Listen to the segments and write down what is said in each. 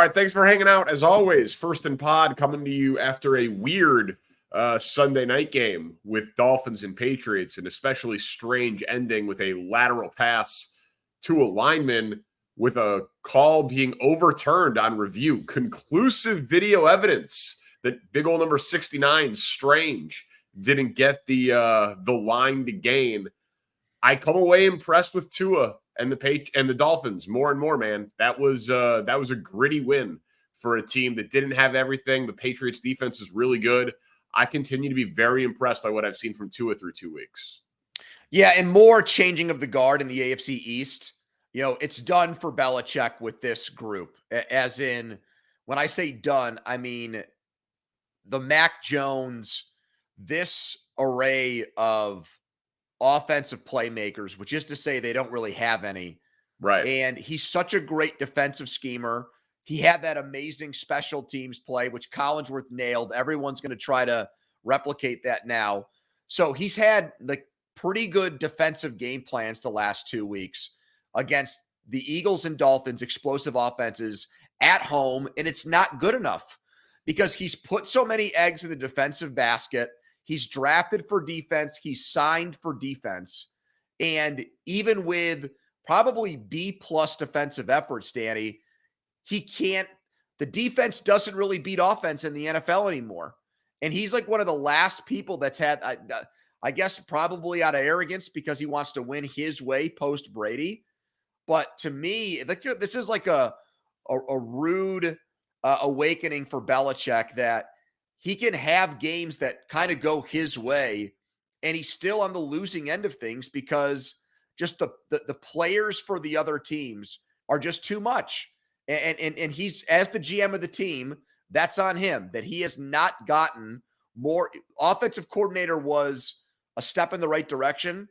All right, thanks for hanging out. As always, First and Pod coming to you after a weird Sunday night game with Dolphins and Patriots, an especially strange ending with a lateral pass to a lineman with a call being overturned on review. Conclusive video evidence that big old number 69, Strange, didn't get the line to gain. I come away impressed with Tua and the Dolphins more and more, man. That was a gritty win for a team that didn't have everything. The Patriots defense is really good. I continue to be very impressed by what I've seen from Tua through 2 weeks. Yeah, and more changing of the guard in the AFC East. You know, it's done for Belichick with this group. As in, when I say done, I mean the Mac Jones, this array of offensive playmakers, which is to say they don't really have any. Right. And he's such a great defensive schemer. He had that amazing special teams play, which Collinsworth nailed. Everyone's going to try to replicate that now. So he's had like pretty good defensive game plans the last 2 weeks against the Eagles and Dolphins, explosive offenses at home. And it's not good enough because he's put so many eggs in the defensive basket. He's drafted for defense. He's signed for defense. And even with probably B-plus defensive efforts, Danny, the defense doesn't really beat offense in the NFL anymore. And he's like one of the last people that's had, I guess, probably out of arrogance because he wants to win his way post Brady. But to me, this is like a rude awakening for Belichick that he can have games that kind of go his way, and he's still on the losing end of things because just the players for the other teams are just too much. And he's, as the GM of the team, that's on him, that he has not gotten more. Offensive coordinator was a step in the right direction,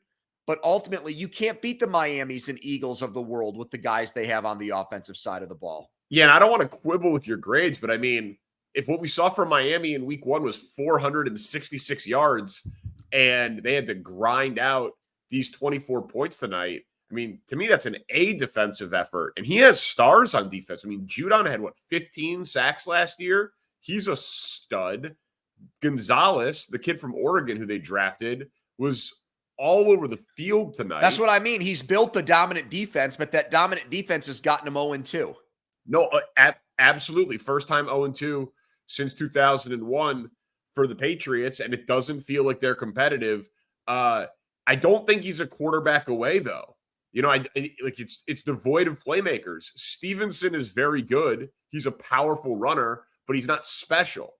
but ultimately you can't beat the Miamis and Eagles of the world with the guys they have on the offensive side of the ball. Yeah, and I don't want to quibble with your grades, but I mean, if what we saw from Miami in week 1 was 466 yards and they had to grind out these 24 points tonight, I mean, to me, that's an A defensive effort. And he has stars on defense. I mean, Judon had, 15 sacks last year? He's a stud. Gonzalez, the kid from Oregon who they drafted, was all over the field tonight. That's what I mean. He's built the dominant defense, but that dominant defense has gotten him 0-2. No, absolutely. First time 0-2 since 2001 for the Patriots, and it doesn't feel like they're competitive. I don't think he's a quarterback away, though. You know, it's devoid of playmakers. Stevenson is very good. He's a powerful runner, but he's not special.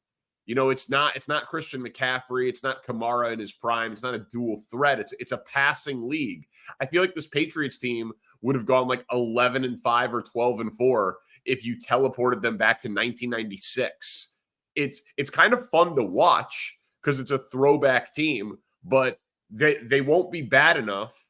You know, it's not Christian McCaffrey. It's not Kamara in his prime. It's not a dual threat. It's a passing league. I feel like this Patriots team would have gone like 11-5 or 12-4 if you teleported them back to 1996. It's kind of fun to watch because it's a throwback team, but they won't be bad enough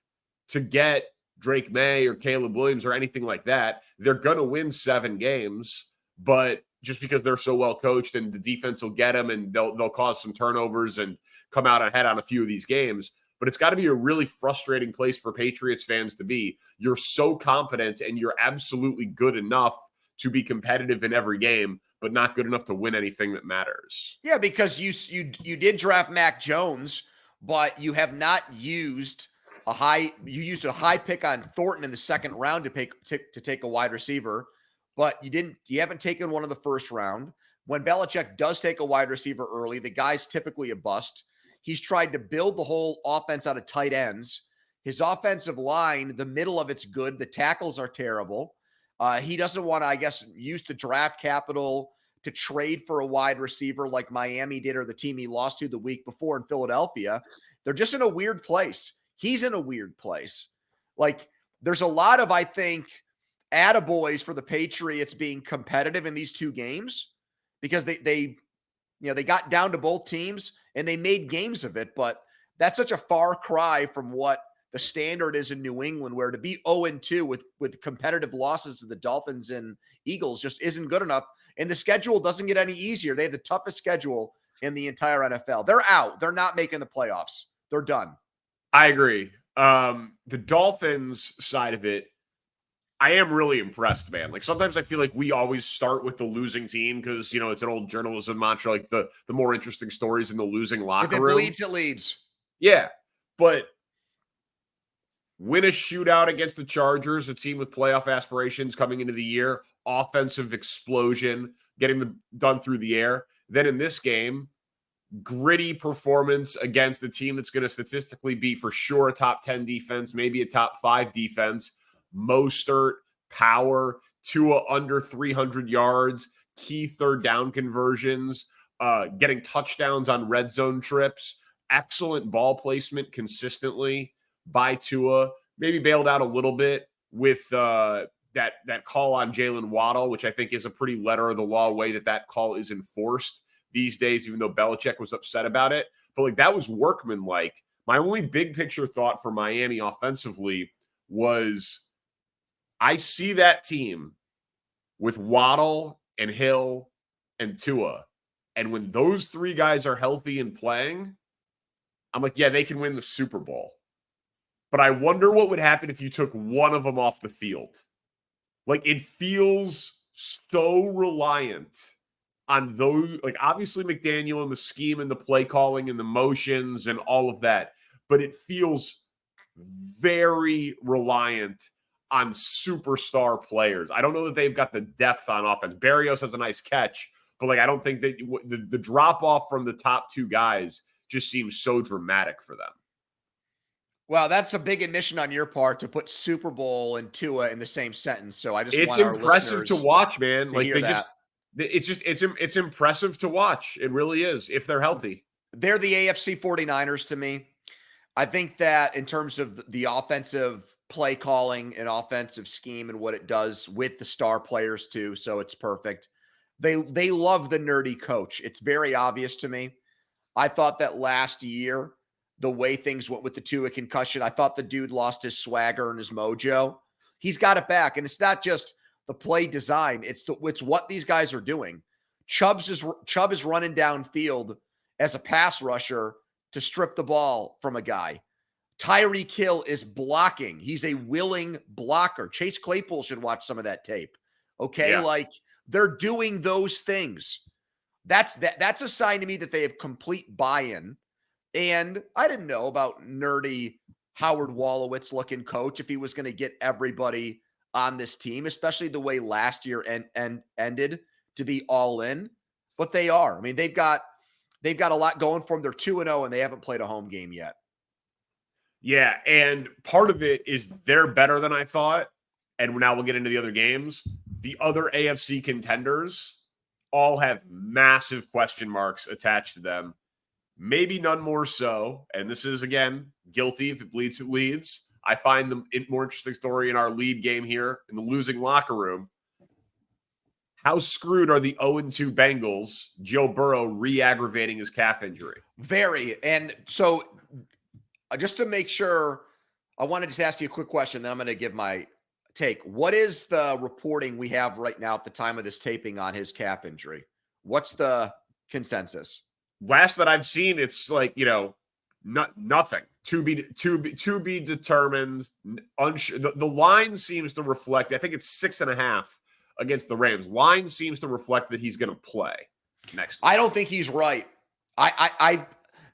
to get Drake May or Caleb Williams or anything like that. They're going to win 7 games, but just because they're so well coached and the defense will get them and they'll cause some turnovers and come out ahead on a few of these games. But it's got to be a really frustrating place for Patriots fans to be. You're so competent and you're absolutely good enough to be competitive in every game, but not good enough to win anything that matters. Yeah, because you did draft Mac Jones, but you have not used you used a high pick on Thornton in the second round to take a wide receiver, but you haven't taken one in the first round. When Belichick does take a wide receiver early, the guy's typically a bust. He's tried to build the whole offense out of tight ends. His offensive line, the middle of it's good. The tackles are terrible. He doesn't want to, I guess, use the draft capital to trade for a wide receiver like Miami did or the team he lost to the week before in Philadelphia. They're just in a weird place. He's in a weird place. Like, there's a lot of, I think, attaboys for the Patriots being competitive in these 2 games because they got down to both teams and they made games of it. But that's such a far cry from what the standard is in New England, where to be 0-2 with competitive losses to the Dolphins and Eagles just isn't good enough. And the schedule doesn't get any easier. They have the toughest schedule in the entire NFL. They're out. They're not making the playoffs. They're done. I agree. The Dolphins side of it, I am really impressed, man. Like sometimes I feel like we always start with the losing team because it's an old journalism mantra, like the more interesting stories in the losing If locker it room. bleeds, it leads. Yeah, but win a shootout against the Chargers, a team with playoff aspirations coming into the year, offensive explosion, getting done through the air. Then in this game, gritty performance against the team that's going to statistically be for sure a top 10 defense, maybe a top 5 defense. Mostert, power, Tua under 300 yards, key third down conversions, getting touchdowns on red zone trips, excellent ball placement consistently by Tua. Maybe bailed out a little bit with that call on Jalen Waddle, which I think is a pretty letter of the law way that call is enforced these days, even though Belichick was upset about it. But like that was workmanlike. My only big picture thought for Miami offensively was I see that team with Waddle and Hill and Tua. And when those three guys are healthy and playing, I'm like, yeah, they can win the Super Bowl. But I wonder what would happen if you took one of them off the field. Like it feels so reliant on those, like obviously McDaniel and the scheme and the play calling and the motions and all of that, but it feels very reliant on superstar players. I don't know that they've got the depth on offense. Berrios has a nice catch, but like I don't think that the drop off from the top two guys just seems so dramatic for them. Well, that's a big admission on your part to put Super Bowl and Tua in the same sentence. So I just it's want our impressive to watch, man. Like they that. it's impressive to watch. It really is if they're healthy. They're the AFC 49ers to me. I think that in terms of the offensive play calling and offensive scheme and what it does with the star players too, so it's perfect. They love the nerdy coach. It's very obvious to me. I thought that last year, the way things went with the Tua concussion, I thought the dude lost his swagger and his mojo. He's got it back, and it's not just the play design. It's what these guys are doing. Chubb is running downfield as a pass rusher to strip the ball from a guy. Tyreek Hill is blocking. He's a willing blocker. Chase Claypool should watch some of that tape. Okay, Yeah. like they're doing those things. That's a sign to me that they have complete buy-in. And I didn't know about nerdy Howard Wolowitz looking coach if he was going to get everybody on this team, especially the way last year ended to be all in. But they are. I mean, they've got a lot going for them. They're 2-0 and they haven't played a home game yet. Yeah, and part of it is they're better than I thought. And now we'll get into the other games. The other AFC contenders all have massive question marks attached to them. Maybe none more so. And this is, again, guilty. If it bleeds, it leads. I find the more interesting story in our lead game here in the losing locker room. How screwed are the 0-2 Bengals? Joe Burrow re-aggravating his calf injury. Very. And so just to make sure, I want to just ask you a quick question, then I'm going to give my take. What is the reporting we have right now at the time of this taping on his calf injury? What's the consensus? Last that I've seen, it's like, nothing to be determined. The line seems to reflect, I think it's 6.5 against the Rams. Line seems to reflect that he's going to play next week. I don't think he's right.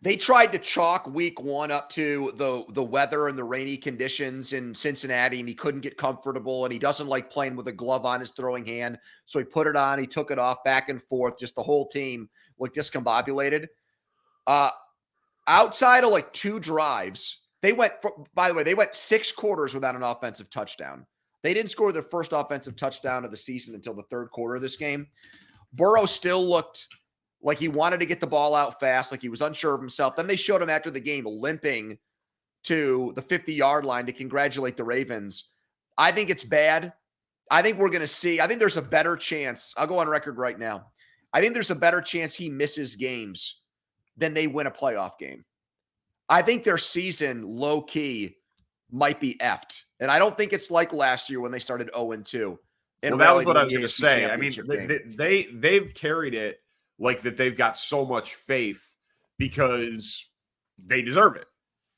They tried to chalk week one up to the weather and the rainy conditions in Cincinnati, and he couldn't get comfortable, and he doesn't like playing with a glove on his throwing hand. So he put it on, he took it off, back and forth. Just the whole team looked discombobulated. Outside of like 2 drives, by the way, they went 6 quarters without an offensive touchdown. They didn't score their first offensive touchdown of the season until the 3rd quarter of this game. Burrow still looked like he wanted to get the ball out fast, like he was unsure of himself. Then they showed him after the game limping to the 50-yard line to congratulate the Ravens. I think it's bad. I think we're going to see. I think there's a better chance. I'll go on record right now. I think there's a better chance he misses games than they win a playoff game. I think their season, low-key, might be effed. And I don't think it's like last year when they started 0-2. Well, that was what I was going to say. I mean, they've carried it like that they've got so much faith because they deserve it.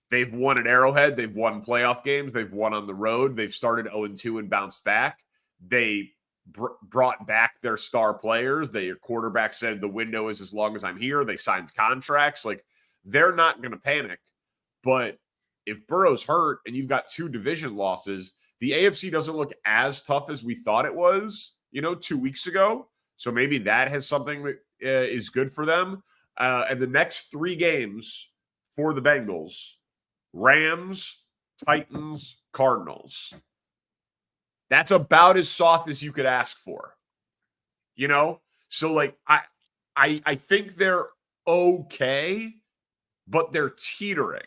They've won at Arrowhead. They've won playoff games. They've won on the road. They've started 0-2 and bounced back. They brought back their star players. Their quarterback said the window is as long as I'm here. They signed contracts. Like, they're not going to panic. But if Burrow's hurt and you've got 2 division losses, the AFC doesn't look as tough as we thought it was, 2 weeks ago. So maybe that has something that is good for them. And the next 3 games for the Bengals: Rams, Titans, Cardinals. That's about as soft as you could ask for. So like I think they're okay, but they're teetering.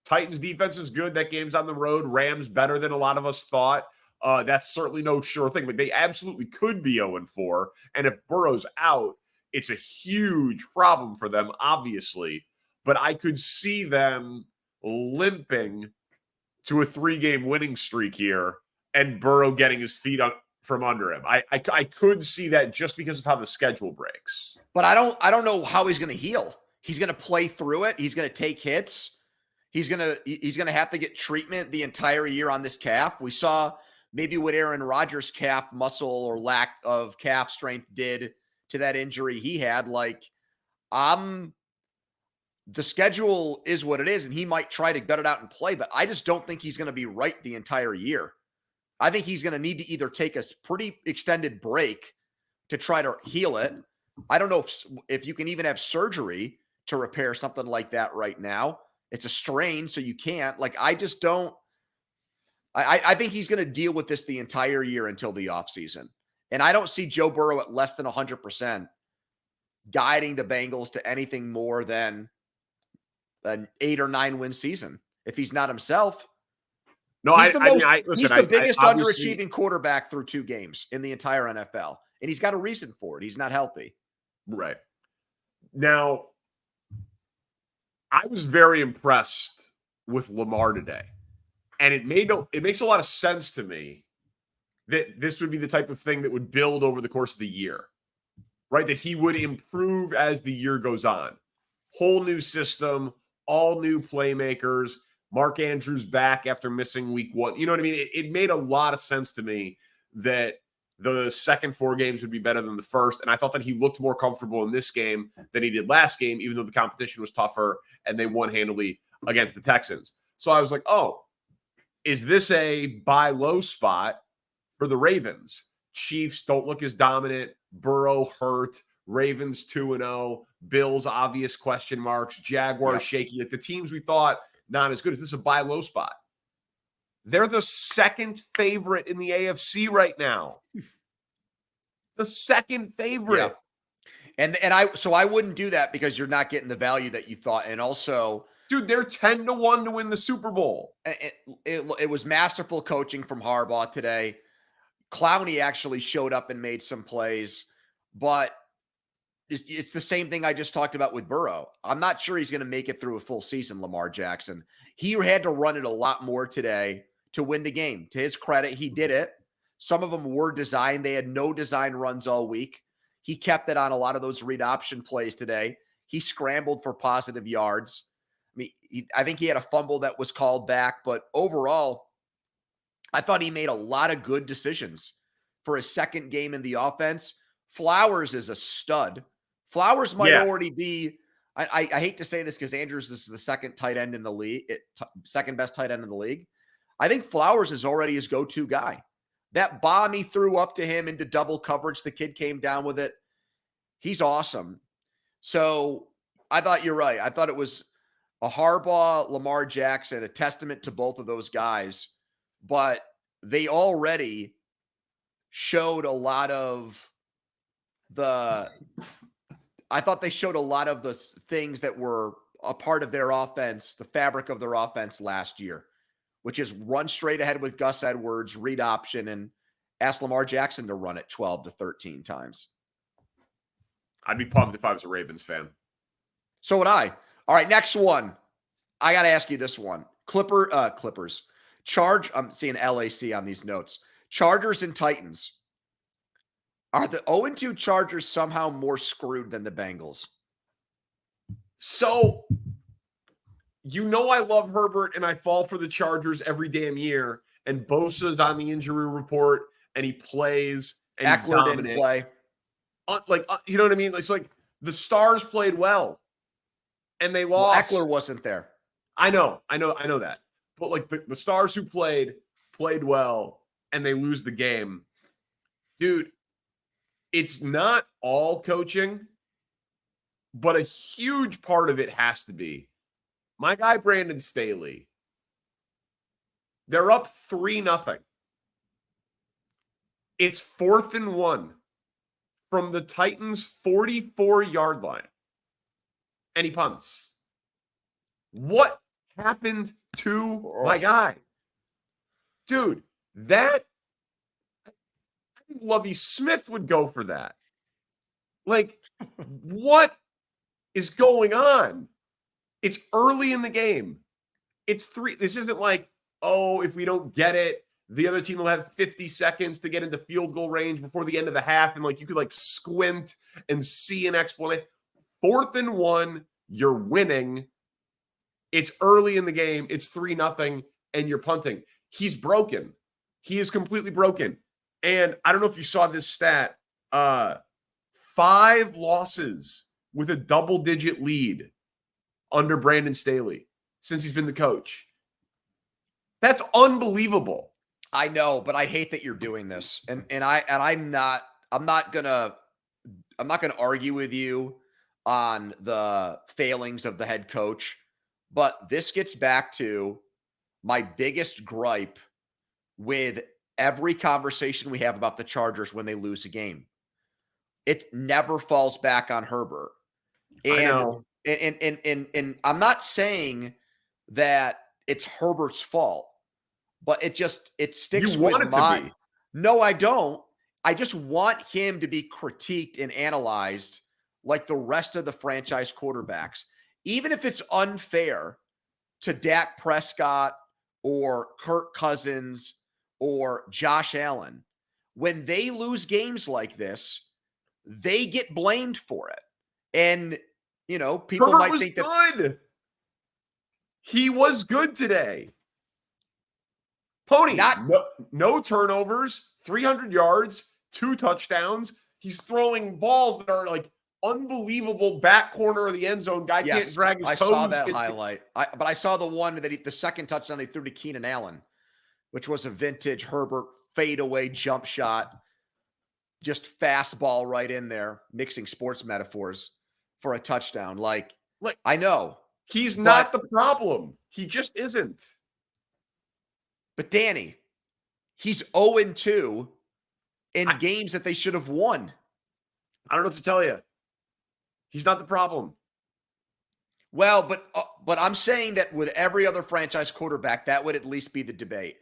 Titans defense is good. That game's on the road. Rams better than a lot of us thought. That's certainly no sure thing, but they absolutely could be 0-4. And if Burrow's out, it's a huge problem for them, obviously. But I could see them limping to a 3-game winning streak here and Burrow getting his feet up from under him. I could see that just because of how the schedule breaks. But I don't know how he's going to heal. He's going to play through it. He's going to take hits. He's going to have to get treatment the entire year on this calf. We saw maybe what Aaron Rodgers' calf muscle or lack of calf strength did to that injury he had. Like, the schedule is what it is, and he might try to gut it out and play, but I just don't think he's going to be right the entire year. I think he's going to need to either take a pretty extended break to try to heal it. I don't know if you can even have surgery to repair something like that right now. It's a strain, so you can't. Like, I just don't. I think he's going to deal with this the entire year until the offseason. And I don't see Joe Burrow at less than 100% guiding the Bengals to anything more than an 8 or 9 win season. If he's not himself, no, he's he's the biggest underachieving quarterback through 2 games in the entire NFL. And he's got a reason for it. He's not healthy. Right. Now, I was very impressed with Lamar today. And it makes a lot of sense to me that this would be the type of thing that would build over the course of the year, right? That he would improve as the year goes on. Whole new system, all new playmakers. Mark Andrews back after missing week 1. You know what I mean? It made a lot of sense to me that the second 4 games would be better than the first. And I thought that he looked more comfortable in this game than he did last game, even though the competition was tougher and they won handily against the Texans. So I was like, oh, is this a buy low spot for the Ravens? Chiefs don't look as dominant. Burrow hurt. Ravens 2-0. Bills obvious question marks. Jaguars shaky. Like the teams we thought not as good. Is this a buy low spot? They're the second favorite in the AFC right now. The second favorite. Yeah. And I wouldn't do that because you're not getting the value that you thought. And also, dude, they're 10-1 to win the Super Bowl. It was masterful coaching from Harbaugh today. Clowney actually showed up and made some plays, but it's the same thing I just talked about with Burrow. I'm not sure he's going to make it through a full season, Lamar Jackson. He had to run it a lot more today to win the game. To his credit, he did it. Some of them were designed. They had no design runs all week. He kept it on a lot of those read option plays today. He scrambled for positive yards. I mean, I think he had a fumble that was called back, but overall, I thought he made a lot of good decisions for his second game in the offense. Flowers is a stud. Flowers might already be, I hate to say this because Andrews is the second tight end in the league, second best tight end in the league. I think Flowers is already his go-to guy. That bomb he threw up to him into double coverage, the kid came down with it. He's awesome. So I thought you're right. I thought it was a Harbaugh, Lamar Jackson, a testament to both of those guys, but they already showed a lot of I thought they showed a lot of the things that were a part of their offense, the fabric of their offense last year, which is run straight ahead with Gus Edwards, read option, and ask Lamar Jackson to run it 12 to 13 times. I'd be pumped if I was a Ravens fan. So would I. All right, next one. I got to ask you this one. Clippers. I'm seeing LAC on these notes. Chargers and Titans. Are the 0-2 Chargers somehow more screwed than the Bengals? So you know I love Herbert and I fall for the Chargers every damn year. And Bosa's on the injury report and he plays and he's Eckler dominant. didn't play. You know what I mean? It's like the Stars played well and they lost. Well, Eckler wasn't there. I know that. But like the Stars who played well and they lose the game. Dude, it's not all coaching, but a huge part of it has to be my guy Brandon Staley. They're up 3-0. It's 4th and 1 from the Titans' 44-yard line. And he punts. What happened to my guy? Dude, that I think Lovie Smith would go for that. Like, what is going on? It's early in the game. It's 3. This isn't like, oh, if we don't get it, the other team will have 50 seconds to get into field goal range before the end of the half. And like you could like squint and see an explanation. 4th and 1, you're winning. It's early in the game. It's 3-0 and you're punting. He's broken. He is completely broken. And I don't know if you saw this stat. 5 losses with a double-digit lead under Brandon Staley since he's been the coach. That's unbelievable. I know, but I hate that you're doing this. I'm not gonna argue with you on the failings of the head coach, but this gets back to my biggest gripe with every conversation we have about the Chargers when they lose a game. It never falls back on Herbert. And I'm not saying that it's Herbert's fault, but it sticks with my. No, I don't. I just want him to be critiqued and analyzed like the rest of the franchise quarterbacks, even if it's unfair to Dak Prescott or Kirk Cousins or Josh Allen. When they lose games like this, they get blamed for it. And, you know, people Herbert might was think that good. He was good today. Pony, no turnovers, 300 yards, 2 touchdowns. He's throwing balls that are like unbelievable back corner of the end zone. Guy can't drag his toes. I saw that highlight. But I saw the one that the second touchdown he threw to Keenan Allen, which was a vintage Herbert fadeaway jump shot. Just fastball right in there, mixing sports metaphors for a touchdown. Like I know. He's not the problem. He just isn't. But Danny, he's 0-2 in games that they should have won. I don't know what to tell you. He's not the problem. Well, but I'm saying that with every other franchise quarterback, that would at least be the debate.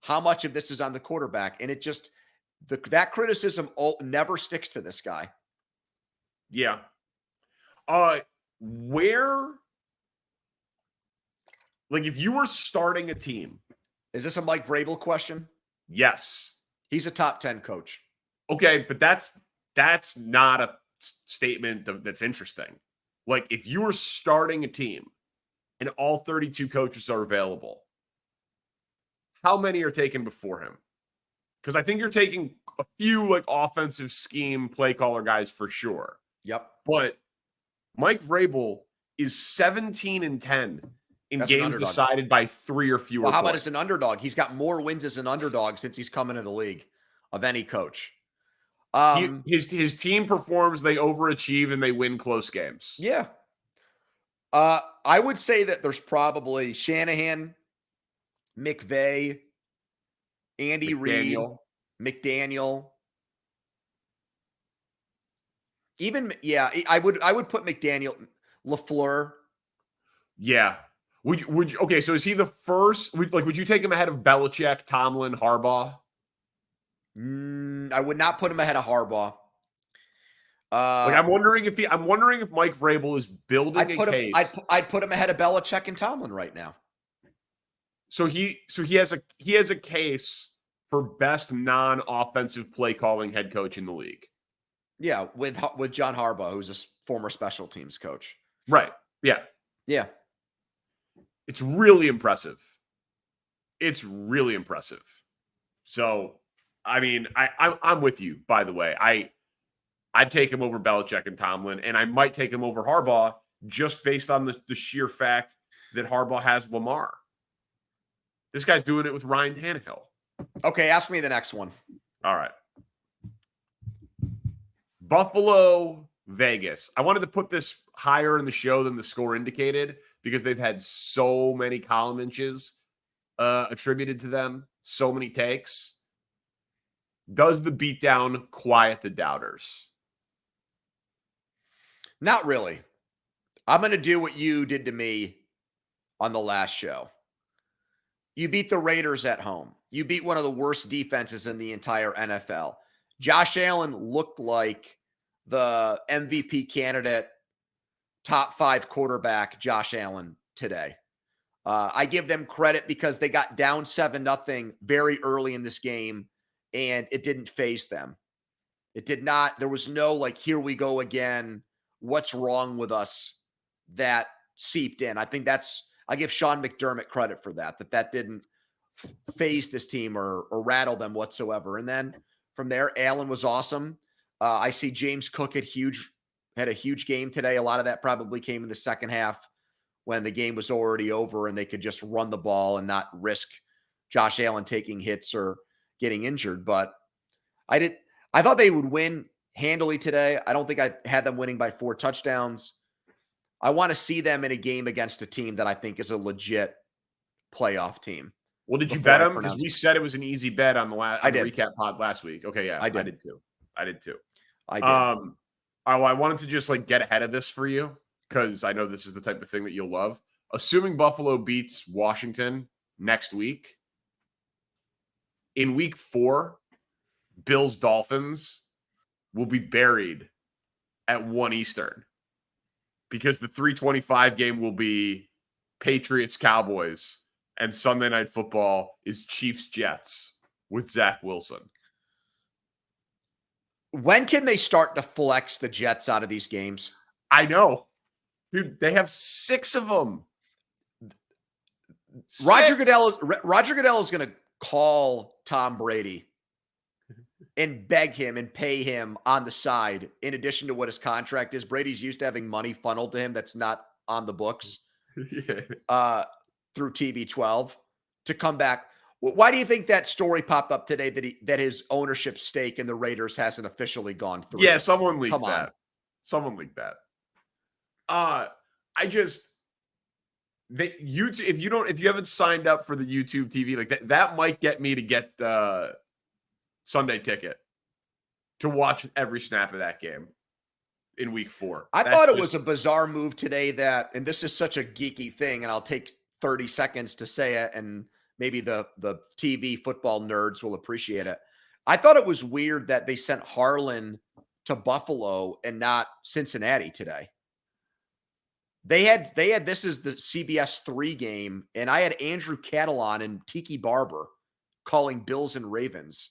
How much of this is on the quarterback? And it just that criticism never sticks to this guy. Yeah. Where, like, if you were starting a team. Is this a Mike Vrabel question? Yes. He's a top 10 coach. Okay, but that's not a statement that's interesting. Like, if you were starting a team and all 32 coaches are available, how many are taken before him? Because I think you're taking a few like offensive scheme play caller guys for sure. Yep. But Mike Vrabel is 17-10 in games decided by 3 or fewer. Well, how points. about as an underdog? He's got more wins as an underdog since he's come into the league of any coach. His team performs, they overachieve, and they win close games. Yeah. I would say that there's probably Shanahan, McVay, Andy Reid, McDaniel. Even I would put McDaniel, LaFleur. Yeah. Would you, okay, so is he the first? Would you take him ahead of Belichick, Tomlin, Harbaugh? I would not put him ahead of Harbaugh. I'm wondering if Mike Vrabel is building a case. I'd put him ahead of Belichick and Tomlin right now. So he has a case for best non-offensive play calling head coach in the league. Yeah, with John Harbaugh, who's a former special teams coach. Right. Yeah. Yeah. It's really impressive. It's really impressive. So, I mean, I'm with you, by the way. I'd take him over Belichick and Tomlin, and I might take him over Harbaugh just based on the sheer fact that Harbaugh has Lamar. This guy's doing it with Ryan Tannehill. Okay, ask me the next one. All right. Buffalo, Vegas. I wanted to put this higher in the show than the score indicated because they've had so many column inches attributed to them, so many takes. Does the beatdown quiet the doubters? Not really. I'm going to do what you did to me on the last show. You beat the Raiders at home. You beat one of the worst defenses in the entire NFL. Josh Allen looked like the MVP candidate, top 5 quarterback, Josh Allen today. I give them credit because they got down 7-0 very early in this game, and it didn't faze them. It did not. There was no, like, here we go again. What's wrong with us? That seeped in. I think I give Sean McDermott credit for that didn't phase this team or rattle them whatsoever. And then from there, Allen was awesome. I see James Cook had a huge game today. A lot of that probably came in the second half when the game was already over and they could just run the ball and not risk Josh Allen taking hits or getting injured. But I thought they would win handily today. I don't think I had them winning by 4 touchdowns. I want to see them in a game against a team that I think is a legit playoff team. Well, did you bet them? Because we said it was an easy bet on the recap pod last week. Okay, yeah, I did too. I did. I wanted to just get ahead of this for you because I know this is the type of thing that you'll love. Assuming Buffalo beats Washington next week, in week 4, Bills Dolphins will be buried at 1 Eastern because the 3:25 game will be Patriots Cowboys and Sunday Night Football is Chiefs Jets with Zach Wilson. When can they start to flex the Jets out of these games? I know. Dude, they have 6 of them. Roger Goodell is going to call Tom Brady and beg him and pay him on the side in addition to what his contract is. Brady's used to having money funneled to him that's not on the books through TB12 to come back. Why do you think that story popped up today that his ownership stake in the Raiders hasn't officially gone through? Yeah, someone leaked that. Someone leaked that. If you haven't signed up for the YouTube TV, that might get me to get Sunday ticket to watch every snap of that game in week 4. I thought it was a bizarre move today and this is such a geeky thing, and I'll take 30 seconds to say it, and maybe the TV football nerds will appreciate it. I thought it was weird that they sent Harlan to Buffalo and not Cincinnati today. They had this is the CBS 3 game, and I had Andrew Catalon and Tiki Barber calling Bills and Ravens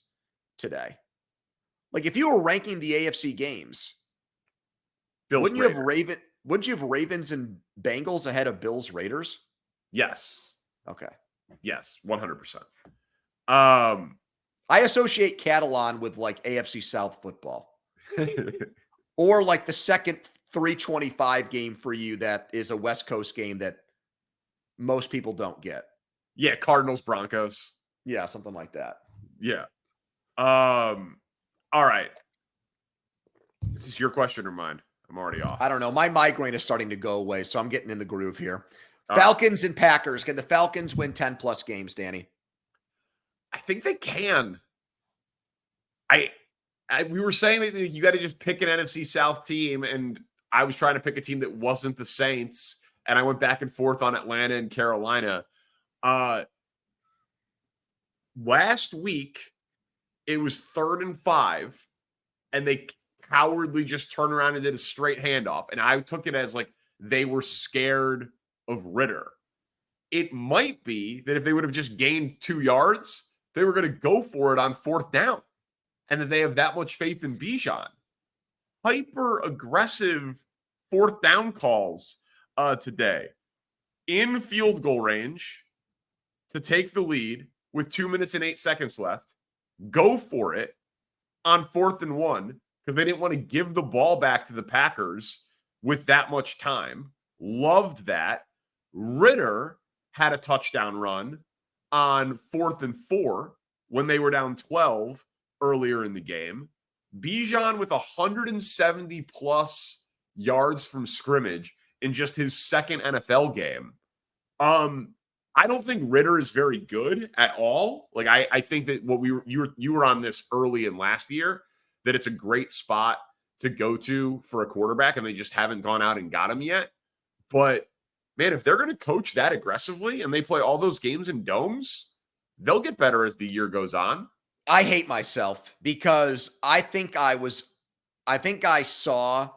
today. If you were ranking the AFC games, wouldn't you have Ravens and Bengals ahead of Bills Raiders? Yes. Okay. Yes, 100%. I associate Catalan with AFC South football. Or the second 3:25 game for you that is a West Coast game that most people don't get. Yeah, Cardinals, Broncos. Yeah, something like that. Yeah. All right. Is this your question or mine? I'm already off. I don't know. My migraine is starting to go away, so I'm getting in the groove here. Falcons and Packers. Can the Falcons win 10+ games, Danny? I think they can. We were saying that you got to just pick an NFC South team, and I was trying to pick a team that wasn't the Saints, and I went back and forth on Atlanta and Carolina. Last week, it was 3rd and 5, and they cowardly just turned around and did a straight handoff, and I took it as they were scared of Ritter. It might be that if they would have just gained 2 yards, they were going to go for it on 4th down, and that they have that much faith in Bijan. Hyper aggressive 4th down calls today. in field goal range to take the lead with 2 minutes and 8 seconds left, go for it on 4th and 1 because they didn't want to give the ball back to the Packers with that much time. Loved that. Ritter had a touchdown run on 4th and 4 when they were down 12 earlier in the game. Bijan with 170 plus yards from scrimmage in just his second NFL game. I don't think Ritter is very good at all. Like I think that what you were on this early in last year, that it's a great spot to go to for a quarterback, and they just haven't gone out and got him yet. But man, if they're going to coach that aggressively and they play all those games in domes, they'll get better as the year goes on. I hate myself because I think I saw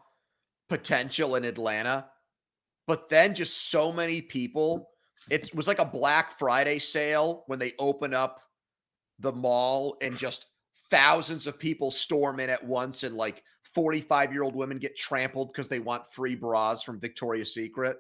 potential in Atlanta, but then just so many people, it was like a Black Friday sale when they open up the mall and just thousands of people storm in at once, and like 45-year-old women get trampled because they want free bras from Victoria's Secret.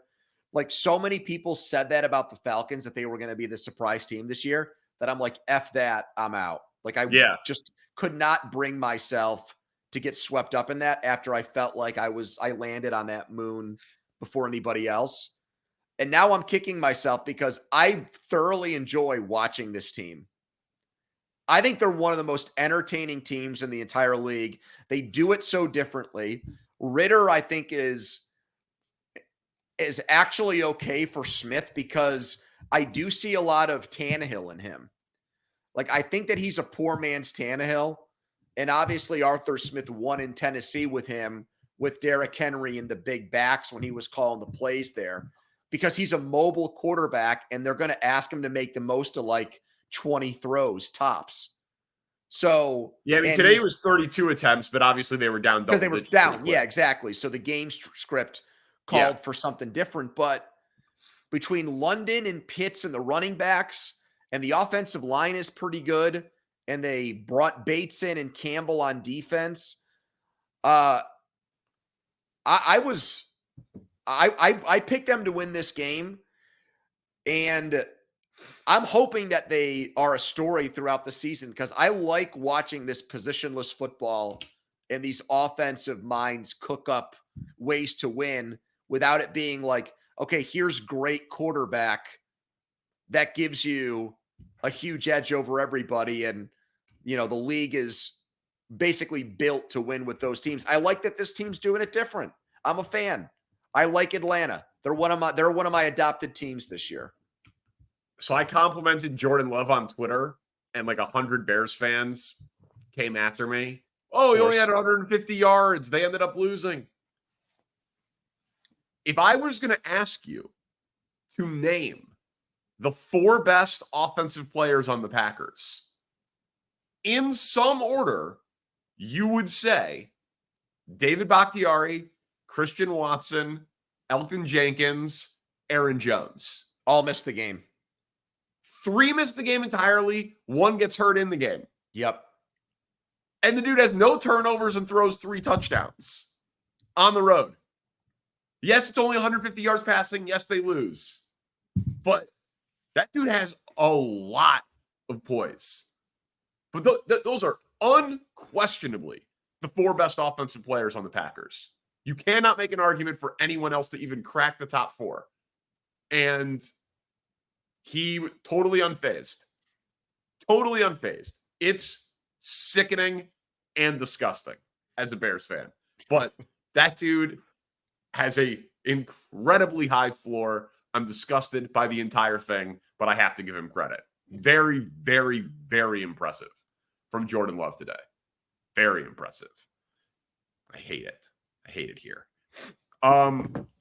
Like, so many people said that about the Falcons, that they were going to be the surprise team this year, that I'm like, F that, I'm out. Like, I just could not bring myself to get swept up in that after I felt like I landed on that moon before anybody else. And now I'm kicking myself because I thoroughly enjoy watching this team. I think they're one of the most entertaining teams in the entire league. They do it so differently. Ritter, I think, is actually okay for Smith because I do see a lot of Tannehill in him. Like, I think that he's a poor man's Tannehill. And obviously Arthur Smith won in Tennessee with him, with Derrick Henry and the big backs when he was calling the plays there, because he's a mobile quarterback and they're going to ask him to make the most of like 20 throws tops. So yeah, I mean, today was 32 attempts, but obviously they were down double digits. Because they were down. Yeah, exactly. So the game script called for something different. But between London and Pitts and the running backs, and the offensive line is pretty good, and they brought Bates in and Campbell on defense. I picked them to win this game, and I'm hoping that they are a story throughout the season because I like watching this positionless football and these offensive minds cook up ways to win without it being like, okay, here's great quarterback that gives you a huge edge over everybody. And, you know, the league is basically built to win with those teams. I like that this team's doing it different. I'm a fan. I like Atlanta. They're one of my adopted teams this year. So I complimented Jordan Love on Twitter, and like 100 Bears fans came after me. Oh, he only had 150 yards. They ended up losing. If I was going to ask you to name the 4 best offensive players on the Packers, in some order, you would say David Bakhtiari, Christian Watson, Elton Jenkins, Aaron Jones. All missed the game. 3 missed the game entirely. 1 gets hurt in the game. Yep. And the dude has no turnovers and throws 3 touchdowns on the road. Yes, it's only 150 yards passing. Yes, they lose. But that dude has a lot of poise. But those are unquestionably the 4 best offensive players on the Packers. You cannot make an argument for anyone else to even crack the top 4. And he totally unfazed. Totally unfazed. It's sickening and disgusting as a Bears fan. But that dude has a incredibly high floor. I'm disgusted by the entire thing, but I have to give him credit. Very, very, very impressive from Jordan Love today. Very impressive. I hate it. I hate it here.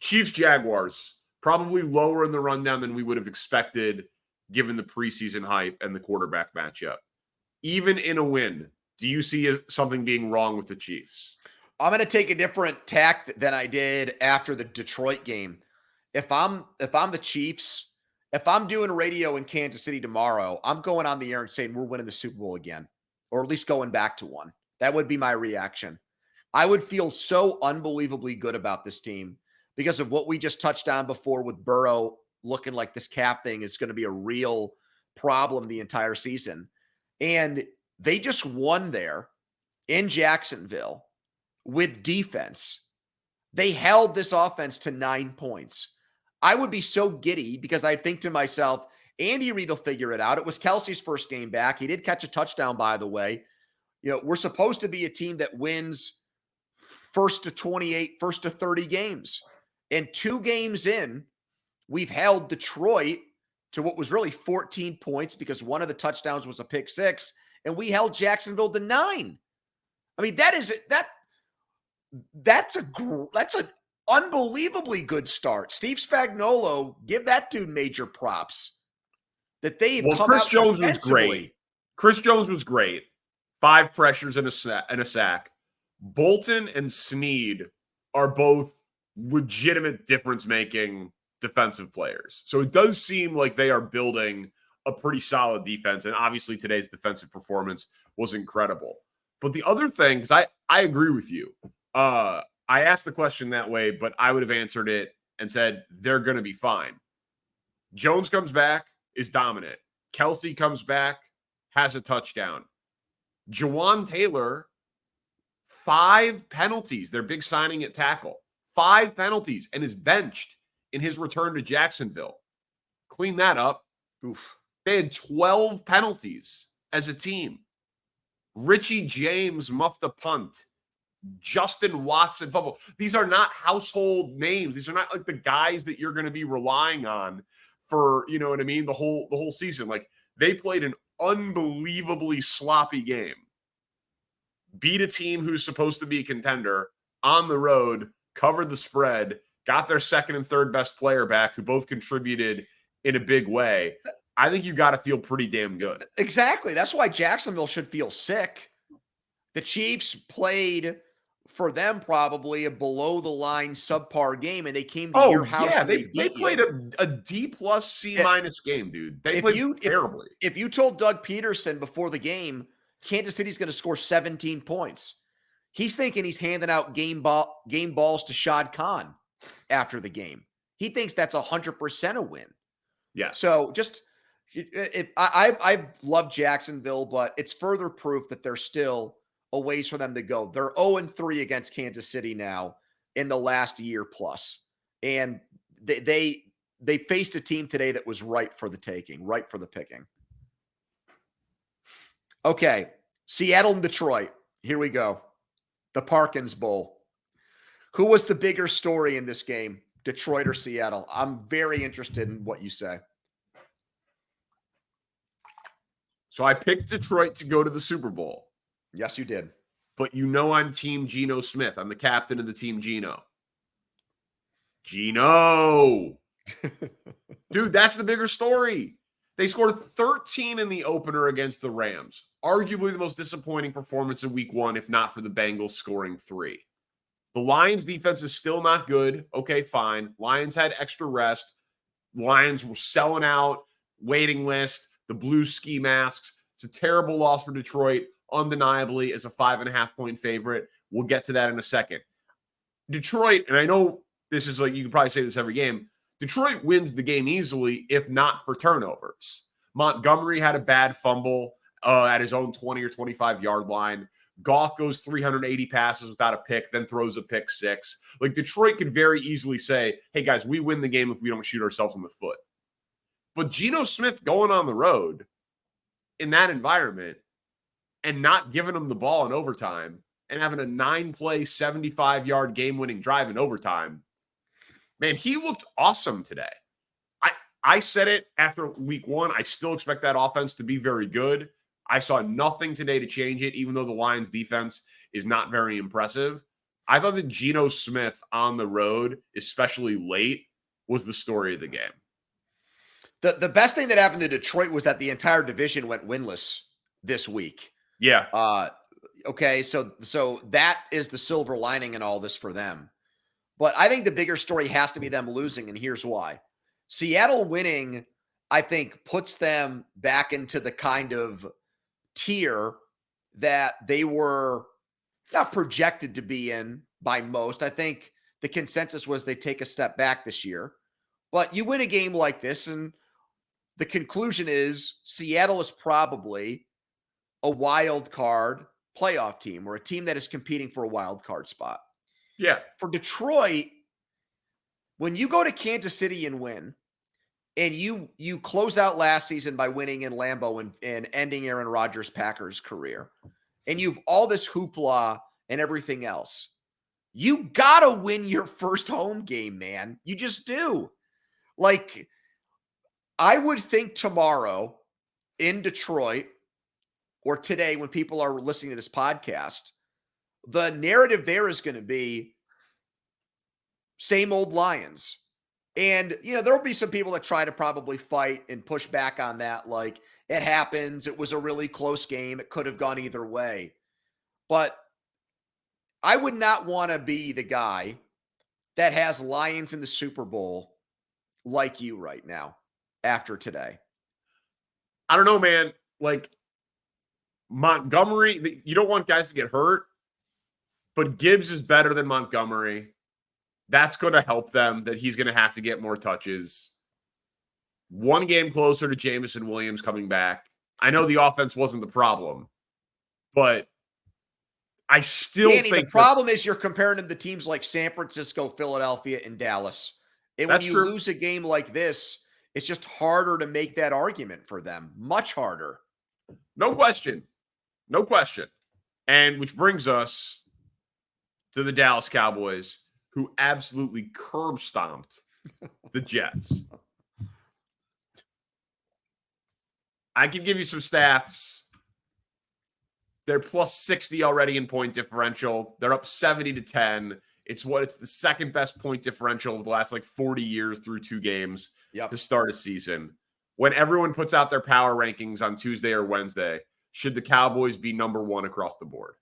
Chiefs Jaguars, probably lower in the rundown than we would have expected given the preseason hype and the quarterback matchup. Even in a win, do you see something being wrong with the Chiefs? I'm going to take a different tack than I did after the Detroit game. If I'm the Chiefs, if I'm doing radio in Kansas City tomorrow, I'm going on the air and saying we're winning the Super Bowl again, or at least going back to one. That would be my reaction. I would feel so unbelievably good about this team because of what we just touched on before with Burrow looking like this cap thing is going to be a real problem the entire season. And they just won there in Jacksonville with defense. They held this offense to 9 points. I would be so giddy because I think to myself, Andy Reid will figure it out. It was Kelsey's first game back. He did catch a touchdown, by the way. We're supposed to be a team that wins first to 28, first to 30 games. And 2 games in, we've held Detroit to what was really 14 points because one of the touchdowns was a pick 6, and we held Jacksonville to 9. I mean, that's an unbelievably good start. Steve Spagnuolo, give that dude major props. That they've come Chris out Jones was great. Chris Jones was great. 5 pressures and a sack. Bolton and Snead are both legitimate difference-making defensive players. So it does seem like they are building a pretty solid defense. And obviously today's defensive performance was incredible. But the other thing, because I agree with you. I asked the question that way, but I would have answered it and said they're going to be fine. Jones comes back, is dominant. Kelsey comes back, has a touchdown. Jawan Taylor, 5 penalties. Their big signing at tackle. 5 penalties and is benched in his return to Jacksonville. Clean that up. Oof. They had 12 penalties as a team. Richie James muffed a punt. Justin Watson fumble. These are not household names. These are not like the guys that you're going to be relying on for, you know what I mean, the whole season. Like, they played an unbelievably sloppy game. Beat a team who's supposed to be a contender on the road, covered the spread, got their second and third best player back who both contributed in a big way. I think you got to feel pretty damn good. Exactly. That's why Jacksonville should feel sick. The Chiefs played for them probably a below-the-line subpar game, and they came to your house. Yeah, and they played a D+ C- game, dude. They played terribly. If you told Doug Peterson before the game, Kansas City's going to score 17 points, he's thinking he's handing out game balls to Shad Khan after the game. He thinks that's 100% a win. Yeah. So just I love Jacksonville, but it's further proof that there's still a ways for them to go. They're 0-3 against Kansas City now in the last year plus. And they faced a team today that was ripe for the taking, ripe for the picking. Okay, Seattle and Detroit. Here we go. The Parkins Bowl. Who was the bigger story in this game, Detroit or Seattle? I'm very interested in what you say. So I picked Detroit to go to the Super Bowl. Yes, you did. But you know I'm Team Geno Smith. I'm the captain of the Team Geno. Geno! Dude, that's the bigger story. They scored 13 in the opener against the Rams. Arguably the most disappointing performance in week 1, if not for the Bengals scoring 3. The Lions defense is still not good. Okay, fine. Lions had extra rest. Lions were selling out, waiting list, the blue ski masks. It's a terrible loss for Detroit, undeniably as a 5.5-point favorite. We'll get to that in a second. Detroit, and I know this is like, you can probably say this every game, Detroit wins the game easily, if not for turnovers. Montgomery had a bad fumble at his own 20 or 25-yard line. Goff goes 380 passes without a pick, then throws a pick 6. Like, Detroit could very easily say, hey, guys, we win the game if we don't shoot ourselves in the foot. But Geno Smith going on the road in that environment and not giving them the ball in overtime and having a 9-play, 75-yard game-winning drive in overtime, man, he looked awesome today. I said it after week 1. I still expect that offense to be very good. I saw nothing today to change it, even though the Lions defense is not very impressive. I thought that Geno Smith on the road, especially late, was the story of the game. The best thing that happened to Detroit was that the entire division went winless this week. Yeah. Okay, so that is the silver lining in all this for them. But I think the bigger story has to be them losing, and here's why. Seattle winning, I think, puts them back into the kind of tier that they were not projected to be in by most. I think the consensus was they take a step back this year. But you win a game like this, and the conclusion is Seattle is probably a wild card playoff team or a team that is competing for a wild card spot. Yeah. For Detroit, when you go to Kansas City and win, and you close out last season by winning in Lambeau and ending Aaron Rodgers' Packers career, and you've all this hoopla and everything else, you gotta win your first home game, man. You just do. Like, I would think tomorrow in Detroit or today when people are listening to this podcast, the narrative there is going to be same old Lions. And, there will be some people that try to probably fight and push back on that. Like, it happens. It was a really close game. It could have gone either way. But I would not want to be the guy that has Lions in the Super Bowl like you right now after today. I don't know, man. Like, Montgomery, you don't want guys to get hurt, but Gibbs is better than Montgomery. That's going to help them, that he's going to have to get more touches. One game closer to Jameson Williams coming back. I know the offense wasn't the problem, but I still Danny, think the problem is you're comparing them to teams like San Francisco, Philadelphia, and Dallas. And when you lose a game like this, it's just harder to make that argument for them. Much harder. No question. No question. And which brings us to the Dallas Cowboys, who absolutely curb stomped the Jets. I can give you some stats. They're plus 60 already in point differential. They're up 70-10. It's the second best point differential of the last 40 years through 2 games to start a season. When everyone puts out their power rankings on Tuesday or Wednesday, should the Cowboys be number 1 across the board?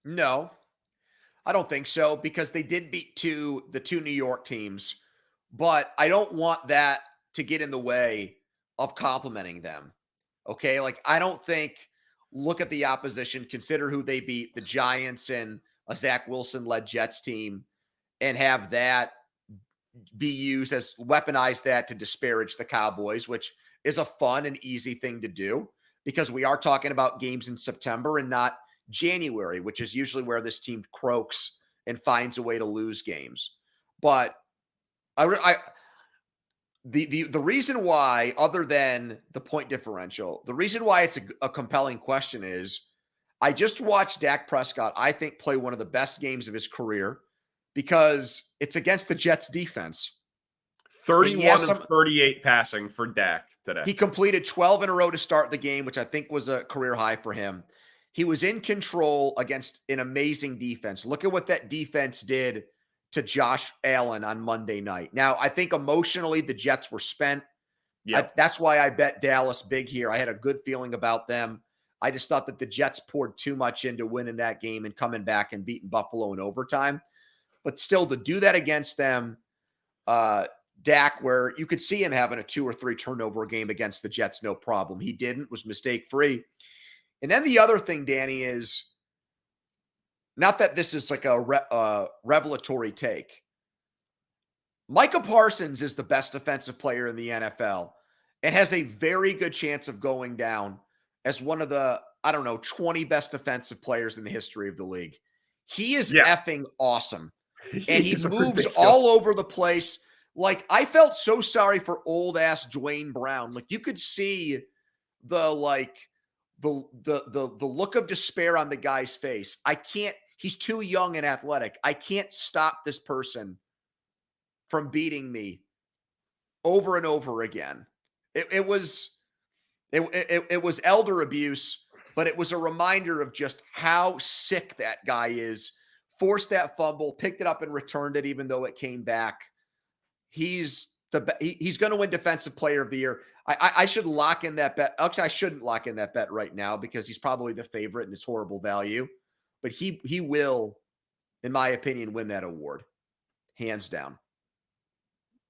No, I don't think so, because they did beat the two New York teams, but I don't want that to get in the way of complimenting them. Okay. I don't think, look at the opposition, consider who they beat, the Giants and a Zach Wilson-led Jets team, and have that be used as weaponize that to disparage the Cowboys, which is a fun and easy thing to do because we are talking about games in September and not January, which is usually where this team croaks and finds a way to lose games. But the reason why, other than the point differential, the reason why it's a compelling question is I just watched Dak Prescott, I think, play one of the best games of his career because it's against the Jets defense. 31 of 38 passing for Dak today. He completed 12 in a row to start the game, which I think was a career high for him. He was in control against an amazing defense. Look at what that defense did to Josh Allen on Monday night. Now, I think emotionally the Jets were spent. Yep. That's why I bet Dallas big here. I had a good feeling about them. I just thought that the Jets poured too much into winning that game and coming back and beating Buffalo in overtime. But still, to do that against them, Dak, where you could see him having a 2 or 3 turnover game against the Jets, no problem. He didn't, was mistake-free. And then the other thing, Danny, is not that this is like a revelatory take. Micah Parsons is the best defensive player in the NFL and has a very good chance of going down as one of the, 20 best defensive players in the history of the league. He is effing awesome. And he moves all over the place. I felt so sorry for old ass Dwayne Brown. You could see the look of despair on the guy's face. He's too young and athletic. I can't stop this person from beating me over and over again. It was elder abuse, but it was a reminder of just how sick that guy is. Forced that fumble, picked it up and returned it, even though it came back. He's going to win Defensive Player of the Year. I should lock in that bet. Actually, I shouldn't lock in that bet right now because he's probably the favorite and it's horrible value. But he will, in my opinion, win that award. Hands down.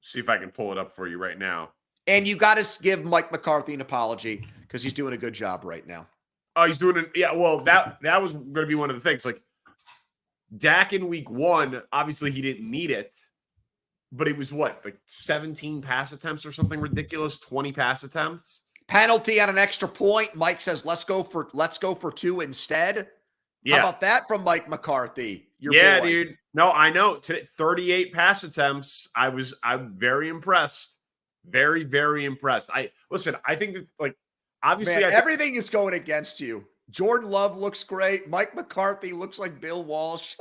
See if I can pull it up for you right now. And you got to give Mike McCarthy an apology because he's doing a good job right now. Oh, he's doing it. Yeah, well, that was going to be one of the things. Dak in week 1, obviously he didn't need it. but it was what, like 17 pass attempts or something ridiculous, 20 pass attempts. Penalty on an extra point. Mike says, let's go for 2 instead. Yeah. How about that from Mike McCarthy? Your boy. Dude. No, I know. Today, 38 pass attempts. I'm very impressed. Very, very impressed. I think that, like, obviously everything is going against you. Jordan Love looks great. Mike McCarthy looks like Bill Walsh.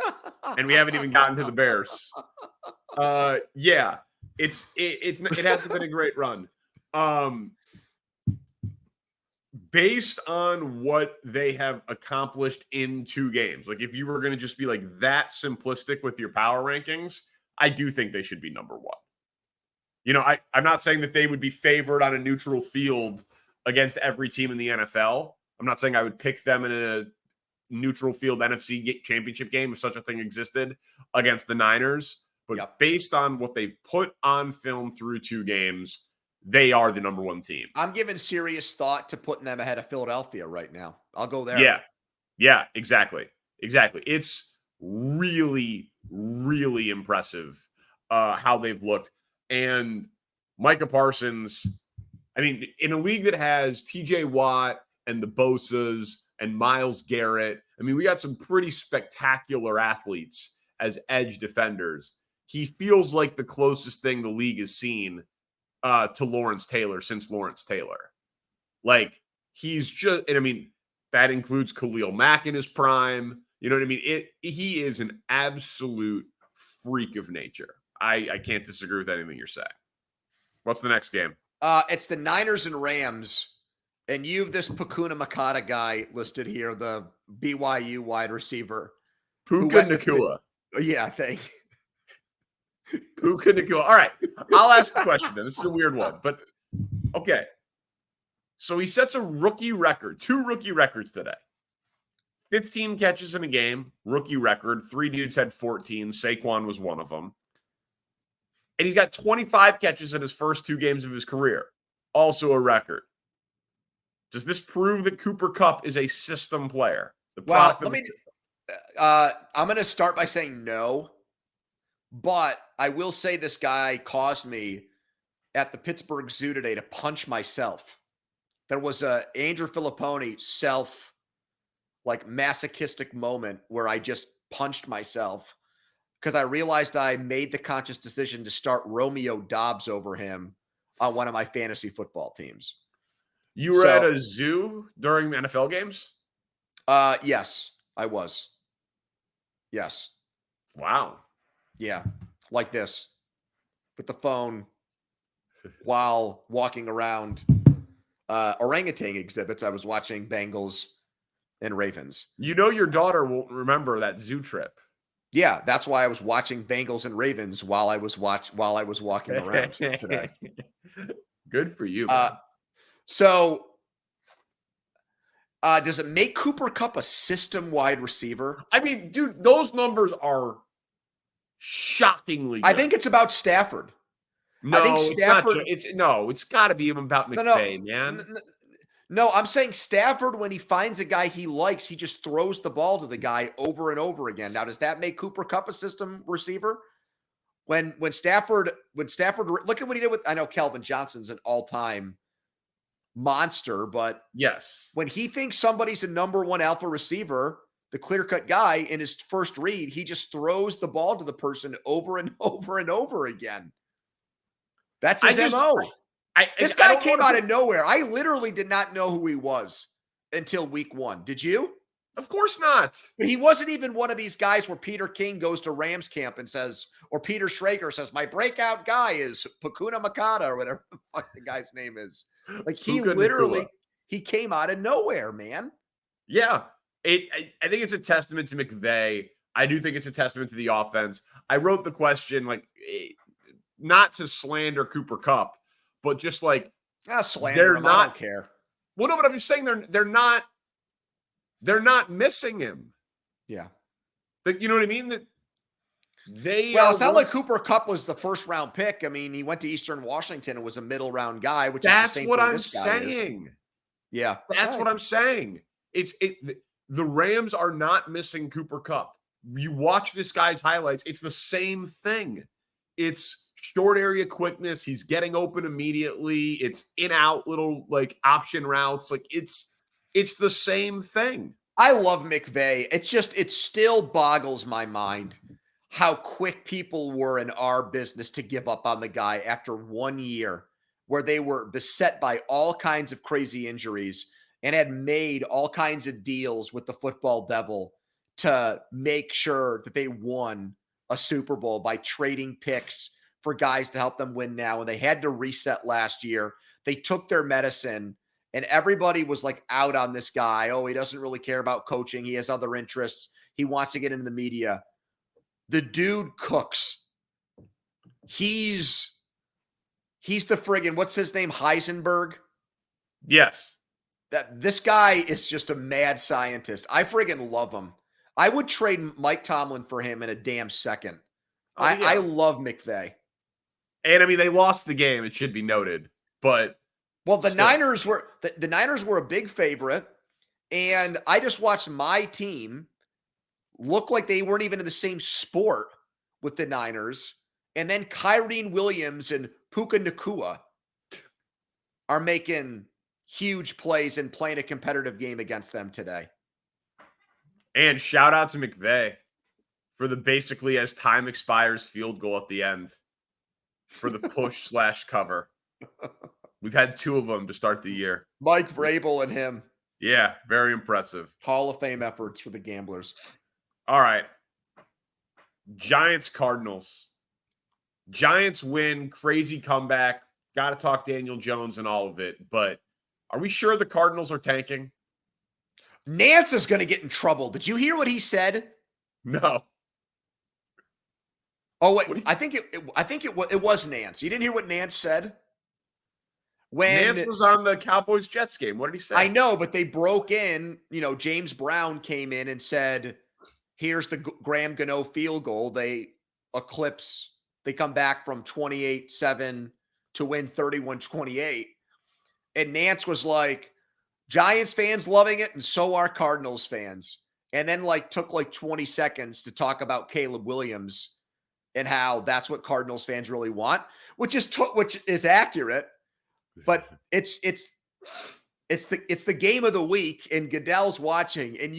And we haven't even gotten to the Bears. Yeah. It hasn't been a great run. Based on what they have accomplished in 2 games, like if you were going to just be like that simplistic with your power rankings, I do think they should be number 1. You know, I'm not saying that they would be favored on a neutral field against every team in the NFL. I'm not saying I would pick them in a neutral field NFC championship game if such a thing existed against the Niners. But based on what they've put on film through 2 games, they are the number 1 team. I'm giving serious thought to putting them ahead of Philadelphia right now. I'll go there. Yeah, exactly. It's really, really impressive how they've looked. And Micah Parsons, I mean, in a league that has TJ Watt and the Bosas and Myles Garrett, I mean, we got some pretty spectacular athletes as edge defenders. He feels like the closest thing the league has seen to Lawrence Taylor since Lawrence Taylor. Like, he's just, and I mean, that includes Khalil Mack in his prime. You know what I mean? He is an absolute freak of nature. I can't disagree with anything you're saying. What's the next game? It's the Niners and Rams. And you've this Puka Nakua guy listed here, the BYU wide receiver. Puka Nakua. Yeah, thank you. Puka Nakua. All right. I'll ask the question then. This is a weird one, but okay. So he sets a rookie record, 2 rookie records today. 15 catches in a game, rookie record. 3 dudes had 14. Saquon was one of them. And he's got 25 catches in his first 2 games of his career. Also a record. Does this prove that Cooper Kupp is a system player? I'm going to start by saying no. But I will say this guy caused me at the Pittsburgh Zoo today to punch myself. There was a Andrew Fillipponi masochistic moment where I just punched myself because I realized I made the conscious decision to start Romeo Doubs over him on one of my fantasy football teams. You were at a zoo during the NFL games? Yes, I was. Yes. Wow. Yeah, like this, with the phone while walking around orangutan exhibits. I was watching Bengals and Ravens. You know your daughter won't remember that zoo trip. Yeah, that's why I was watching Bengals and Ravens while I was walking around today. Good for you. Does it make Cooper Kupp a system wide receiver? I mean, dude, those numbers are shockingly good. I think it's about Stafford. No, I think Stafford, it's got to be even about McVay, man. No, I'm saying Stafford, when he finds a guy he likes, he just throws the ball to the guy over and over again. Now, does that make Cooper Kupp a system receiver? When Stafford, look at what he did with, I know Calvin Johnson's an all-time monster, but yes, when he thinks somebody's a number 1 alpha receiver, the clear-cut guy, in his first read, he just throws the ball to the person over and over and over again. That's his MO. This guy came out of nowhere. I literally did not know who he was until week 1. Did you? Of course not. But he wasn't even one of these guys where Peter King goes to Rams camp and says, or Peter Schrager says, my breakout guy is Puka Nakua or whatever the fuck the guy's name is. Like, he literally, he came out of nowhere, man. Yeah. I think it's a testament to McVay. I do think it's a testament to the offense. I wrote the question, like, not to slander Cooper Kupp, but just like, slander him, I don't care. Well, no, but I'm just saying they're not missing him. Yeah. You know what I mean? That it's not like Cooper Kupp was the first round pick. I mean, he went to Eastern Washington and was a middle round guy, which that's is the same what thing I'm this guy saying. Is. Yeah. That's what I'm saying. The Rams are not missing Cooper Kupp. You watch this guy's highlights, it's the same thing. It's short area quickness. He's getting open immediately. It's in out little like option routes. Like it's the same thing. I love McVay. It still boggles my mind how quick people were in our business to give up on the guy after 1 year where they were beset by all kinds of crazy injuries and had made all kinds of deals with the football devil to make sure that they won a Super Bowl by trading picks for guys to help them win now. And they had to reset last year. They took their medicine and everybody was like out on this guy. Oh, he doesn't really care about coaching. He has other interests. He wants to get into the media. The dude cooks. He's the friggin', what's his name? Heisenberg? Yes. This guy is just a mad scientist. I friggin' love him. I would trade Mike Tomlin for him in a damn second. Oh, yeah. I love McVay. And I mean, they lost the game, it should be noted. But well, the still. Niners were a big favorite. And I just watched my team look like they weren't even in the same sport with the Niners. And then Kyrene Williams and Puka Nacua are making huge plays and playing a competitive game against them today. And shout out to McVay for the basically as time expires field goal at the end for the push / cover. We've had 2 of them to start the year. Mike Vrabel and him. Yeah, very impressive. Hall of Fame efforts for the Gamblers. All right. Giants, Cardinals. Giants win, crazy comeback. Got to talk Daniel Jones and all of it. But are we sure the Cardinals are tanking? Nance is going to get in trouble. Did you hear what he said? No. Oh, wait. I think it was Nance. You didn't hear what Nance said? Nance was on the Cowboys-Jets game. What did he say? I know, but they broke in. James Brown came in and said, here's the Graham Gano field goal. They come back from 28-7 to win 31-28. And Nance was like, Giants fans loving it, and so are Cardinals fans. And then took 20 seconds to talk about Caleb Williams and how that's what Cardinals fans really want, which is accurate. But it's the game of the week, and Goodell's watching, and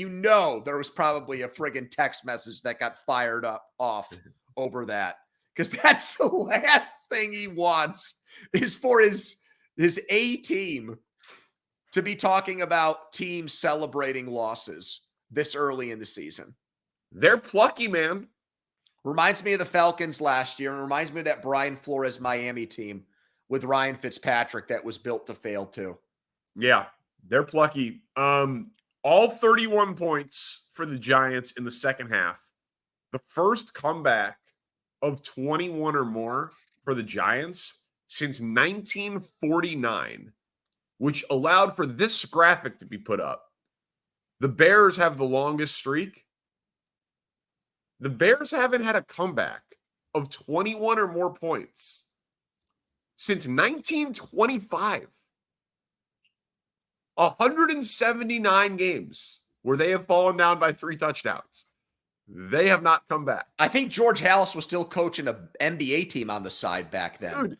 there was probably a friggin' text message that got fired off over that, because that's the last thing he wants is for his A team to be talking about teams celebrating losses this early in the season. They're plucky, man. Reminds me of the Falcons last year, and reminds me of that Brian Flores Miami team with Ryan Fitzpatrick that was built to fail too. Yeah, they're plucky. All 31 points for the Giants in the second half. The first comeback of 21 or more for the Giants since 1949, which allowed for this graphic to be put up. The Bears have the longest streak. The Bears haven't had a comeback of 21 or more points since 1925. 179 games where they have fallen down by 3 touchdowns. They have not come back. I think George Halas was still coaching an NBA team on the side back then. Dude,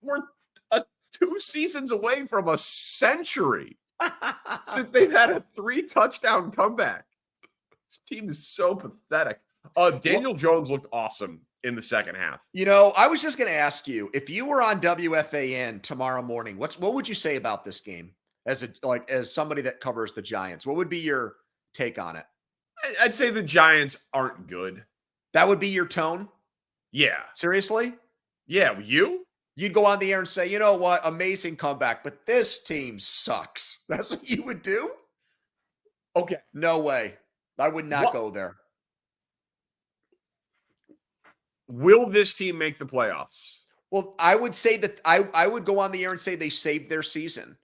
we're 2 seasons away from a century since they've had a 3-touchdown comeback. This team is so pathetic. Daniel Jones looked awesome in the second half. I was just going to ask you, if you were on WFAN tomorrow morning, what would you say about this game as somebody that covers the Giants? What would be your take on it? I'd say the Giants aren't good. That would be your tone? Yeah. Seriously? Yeah. You? You'd go on the air and say, you know what? Amazing comeback, but this team sucks. That's what you would do? Okay. No way. I would not go there. Will this team make the playoffs? Well, I would say that I would go on the air and say they saved their season.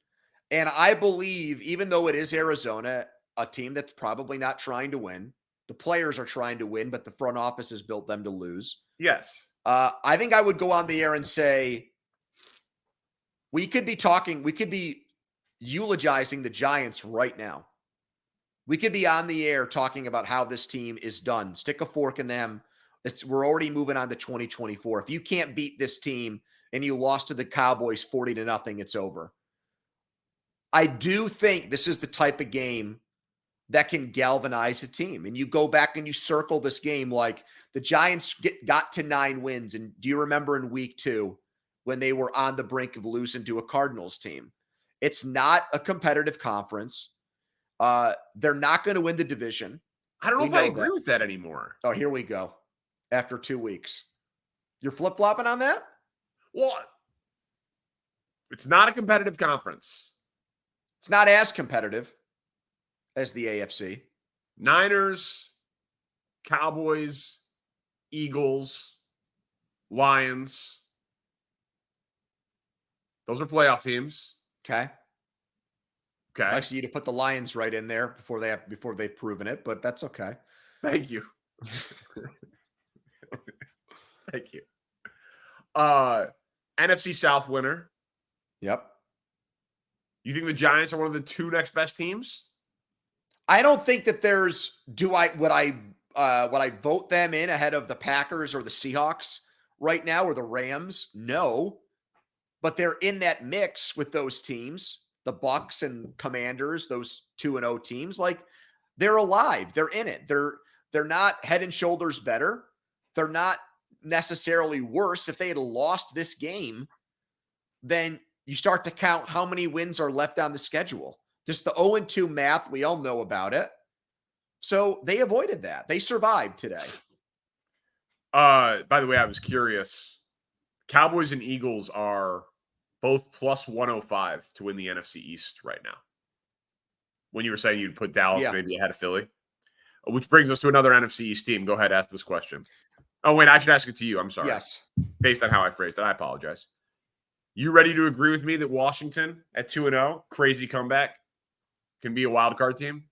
And I believe, even though it is Arizona, a team that's probably not trying to win, the players are trying to win, but the front office has built them to lose. Yes. I think I would go on the air and say, we could be eulogizing the Giants right now. We could be on the air talking about how this team is done. Stick a fork in them. We're already moving on to 2024. If you can't beat this team and you lost to the Cowboys 40-0, it's over. I do think this is the type of game that can galvanize a team. And you go back and you circle this game, like the Giants got to 9 wins. And do you remember in week 2 when they were on the brink of losing to a Cardinals team? It's not a competitive conference. They're not going to win the division. I don't know if I agree with that anymore. Oh, here we go. After 2 weeks. You're flip-flopping on that? Well, it's not a competitive conference. It's not as competitive as the AFC. Niners, Cowboys, Eagles, Lions. Those are playoff teams. Okay. Okay. Nice of you to put the Lions right in there before they've proven it, but that's okay. Thank you. Thank you. NFC South winner. Yep. You think the Giants are one of the 2 next best teams? I don't think that would I vote them in ahead of the Packers or the Seahawks right now or the Rams? No. But they're in that mix with those teams, the Bucks and Commanders, those 2-0 teams. Like, they're alive. They're in it. They're not head and shoulders better. They're not necessarily worse. If they had lost this game, then you start to count how many wins are left on the schedule. Just the 0-2 math, we all know about it. So they avoided that. They survived today. By the way, I was curious. Cowboys and Eagles are both plus 105 to win the NFC East right now. When you were saying you'd put Dallas maybe ahead of Philly. Which brings us to another NFC East team. Go ahead, ask this question. Oh, wait, I should ask it to you. I'm sorry. Yes. Based on how I phrased it, I apologize. You ready to agree with me that Washington at 2-0, crazy comeback, can be a wild card team?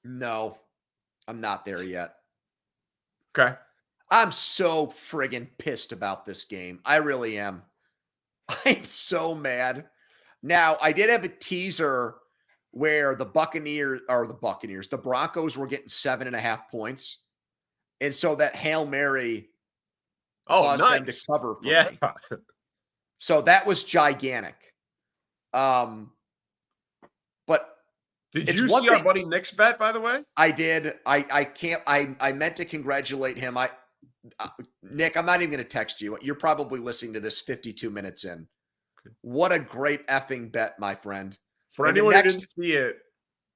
No, I'm not there yet. Okay. I'm so friggin' pissed about this game. I really am. I'm so mad. Now, I did have a teaser where the Broncos were getting 7.5 points. And so that Hail Mary caused them to cover for me. So that was gigantic. But did you see our buddy Nick's bet, by the way? I did. I meant to congratulate him. Nick, I'm not even going to text you. You're probably listening to this 52 minutes in. What a great effing bet, my friend. For anyone who didn't see it,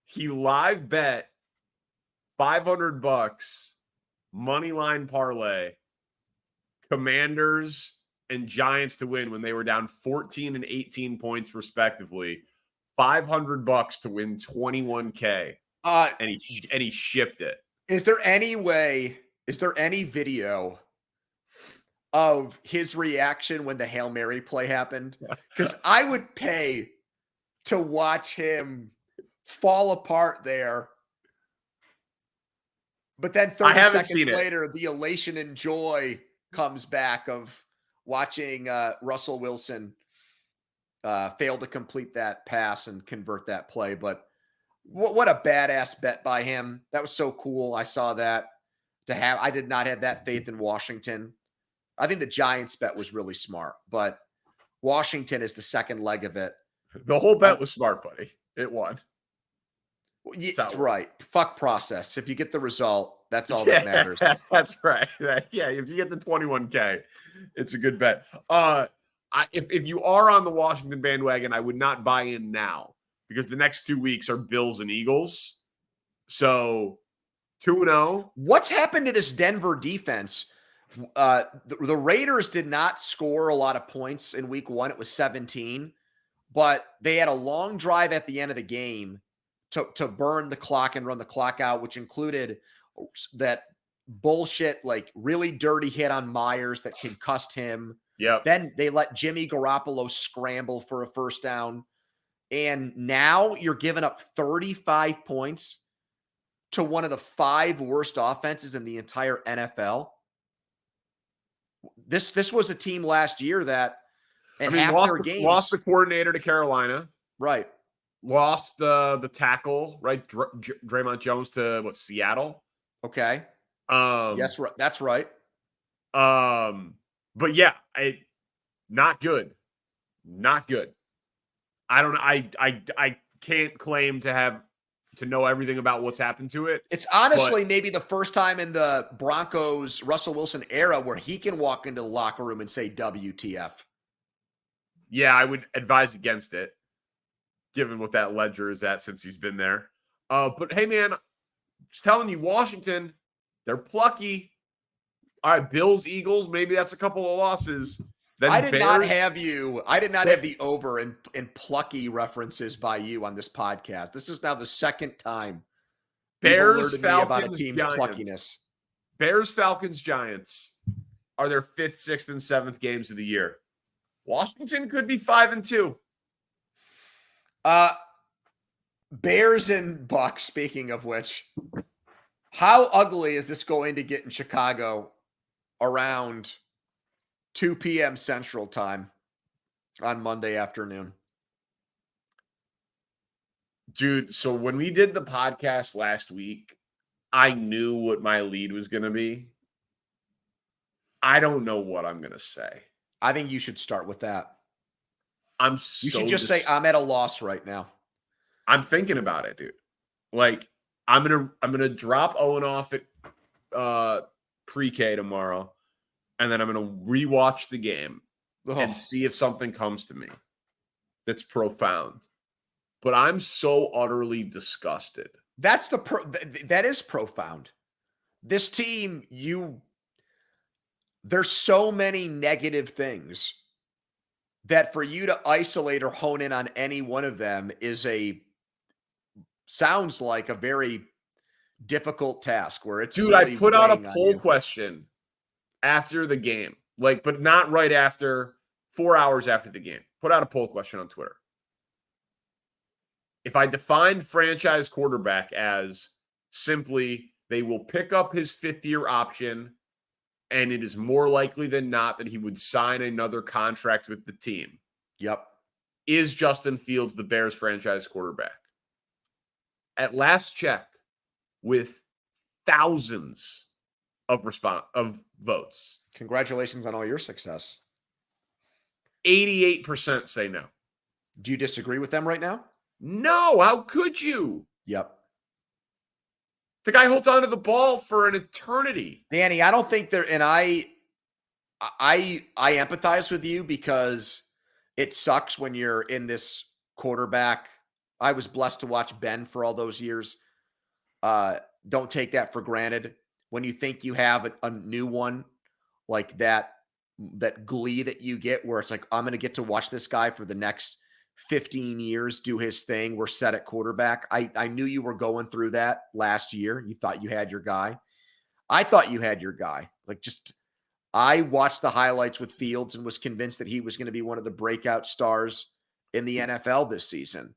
he live bet $500 money line parlay Commanders and Giants to win when they were down 14 and 18 points respectively. $500 to win 21K. And he shipped it. Is there any video of his reaction when the Hail Mary play happened? Because I would pay to watch him fall apart there. But then 30 seconds later, the elation and joy comes back of watching Russell Wilson fail to complete that pass and convert that play. But what a badass bet by him. That was so cool. I saw that. I did not have that faith in Washington. I think the Giants bet was really smart, but Washington is the second leg of it. The whole bet was smart, buddy. It won. Yeah, right. Fuck process. If you get the result, that's all that matters. That's right. Yeah, if you get the 21K, it's a good bet. If you are on the Washington bandwagon, I would not buy in now because the next 2 weeks are Bills and Eagles. So 2-0. What's happened to this Denver defense? The Raiders did not score a lot of points in week 1. It was 17, but they had a long drive at the end of the game to burn the clock and run the clock out, which included that bullshit, like really dirty hit on Myers that concussed him. Yeah. Then they let Jimmy Garoppolo scramble for a first down. And now you're giving up 35 points to one of the 5 worst offenses in the entire NFL. This was a team last year that lost the coordinator to Carolina. Right. Lost the tackle, right? Draymond Jones to Seattle. Okay. Yes, that's right. But yeah, not good. Not good. I don't I can't claim to know everything about what's happened to it. It's honestly maybe the first time in the Broncos Russell Wilson era where he can walk into the locker room and say WTF. Yeah, I would advise against it, given what that ledger is at since he's been there. But hey, man, just telling you, Washington, they're plucky. All right, Bills, Eagles, maybe that's a couple of losses. Then I did not have the over in plucky references by you on this podcast. This is now the second time Bears, you've alerted me about a Falcons, team's Giants. pluckiness. Bears, Falcons, Giants are their 5th, 6th, and 7th games of the year. Washington could be 5-2. Bears and Bucks, speaking of which, how ugly is this going to get in Chicago around 2 p.m. Central Time on Monday afternoon? Dude, so when we did the podcast last week, I knew what my lead was going to be. I don't know what I'm going to say. I think you should start with that. You should just say, I'm at a loss right now. I'm thinking about it, dude. Like, I'm gonna drop Owen off at pre-K tomorrow, and then I'm gonna rewatch the game and see if something comes to me that's profound. But I'm so utterly disgusted. That is profound. This team, there's so many negative things that for you to isolate or hone in on any one of them sounds like a very difficult task where it's dude, really I put out a poll question after the game, but not right after, 4 hours after the game. Put out a poll question on Twitter. If I defined franchise quarterback as simply they will pick up his 5th-year option and it is more likely than not that he would sign another contract with the team. Yep. Is Justin Fields the Bears franchise quarterback? At last check, with thousands of votes. Congratulations on all your success. 88% say no. Do you disagree with them right now? No, how could you? Yep. The guy holds onto the ball for an eternity. Danny, I don't think and I empathize with you because it sucks when you're in this quarterback. I was blessed to watch Ben for all those years. Don't take that for granted. When you think you have a new one like that glee that you get where it's like, I'm going to get to watch this guy for the next 15 years do his thing. We're set at quarterback. I knew you were going through that last year. You thought you had your guy. I thought you had your guy. I watched the highlights with Fields and was convinced that he was going to be one of the breakout stars in the NFL this season.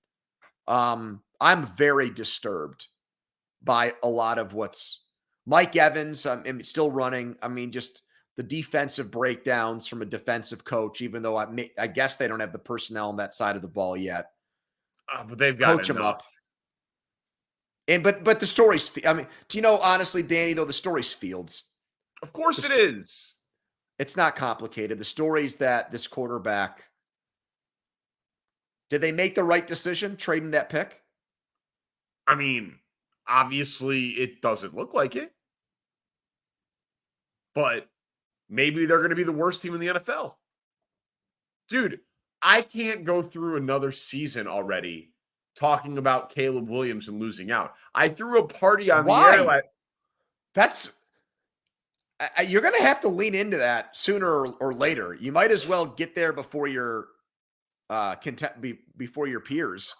I'm very disturbed by a lot of what's Mike Evans. I'm still running. I mean, just the defensive breakdowns from a defensive coach, even though I guess they don't have the personnel on that side of the ball yet. But they've got coach them up. And but the story's. I mean, do you know honestly, Danny? Though the story's Fields. Of course it is. It's not complicated. The story's that this quarterback. Did they make the right decision trading that pick? I mean, obviously it doesn't look like it. But maybe they're going to be the worst team in the NFL. Dude, I can't go through another season already talking about Caleb Williams and losing out. I threw a party on the air. You're going to have to lean into that sooner or later. You might as well get there before your before your peers.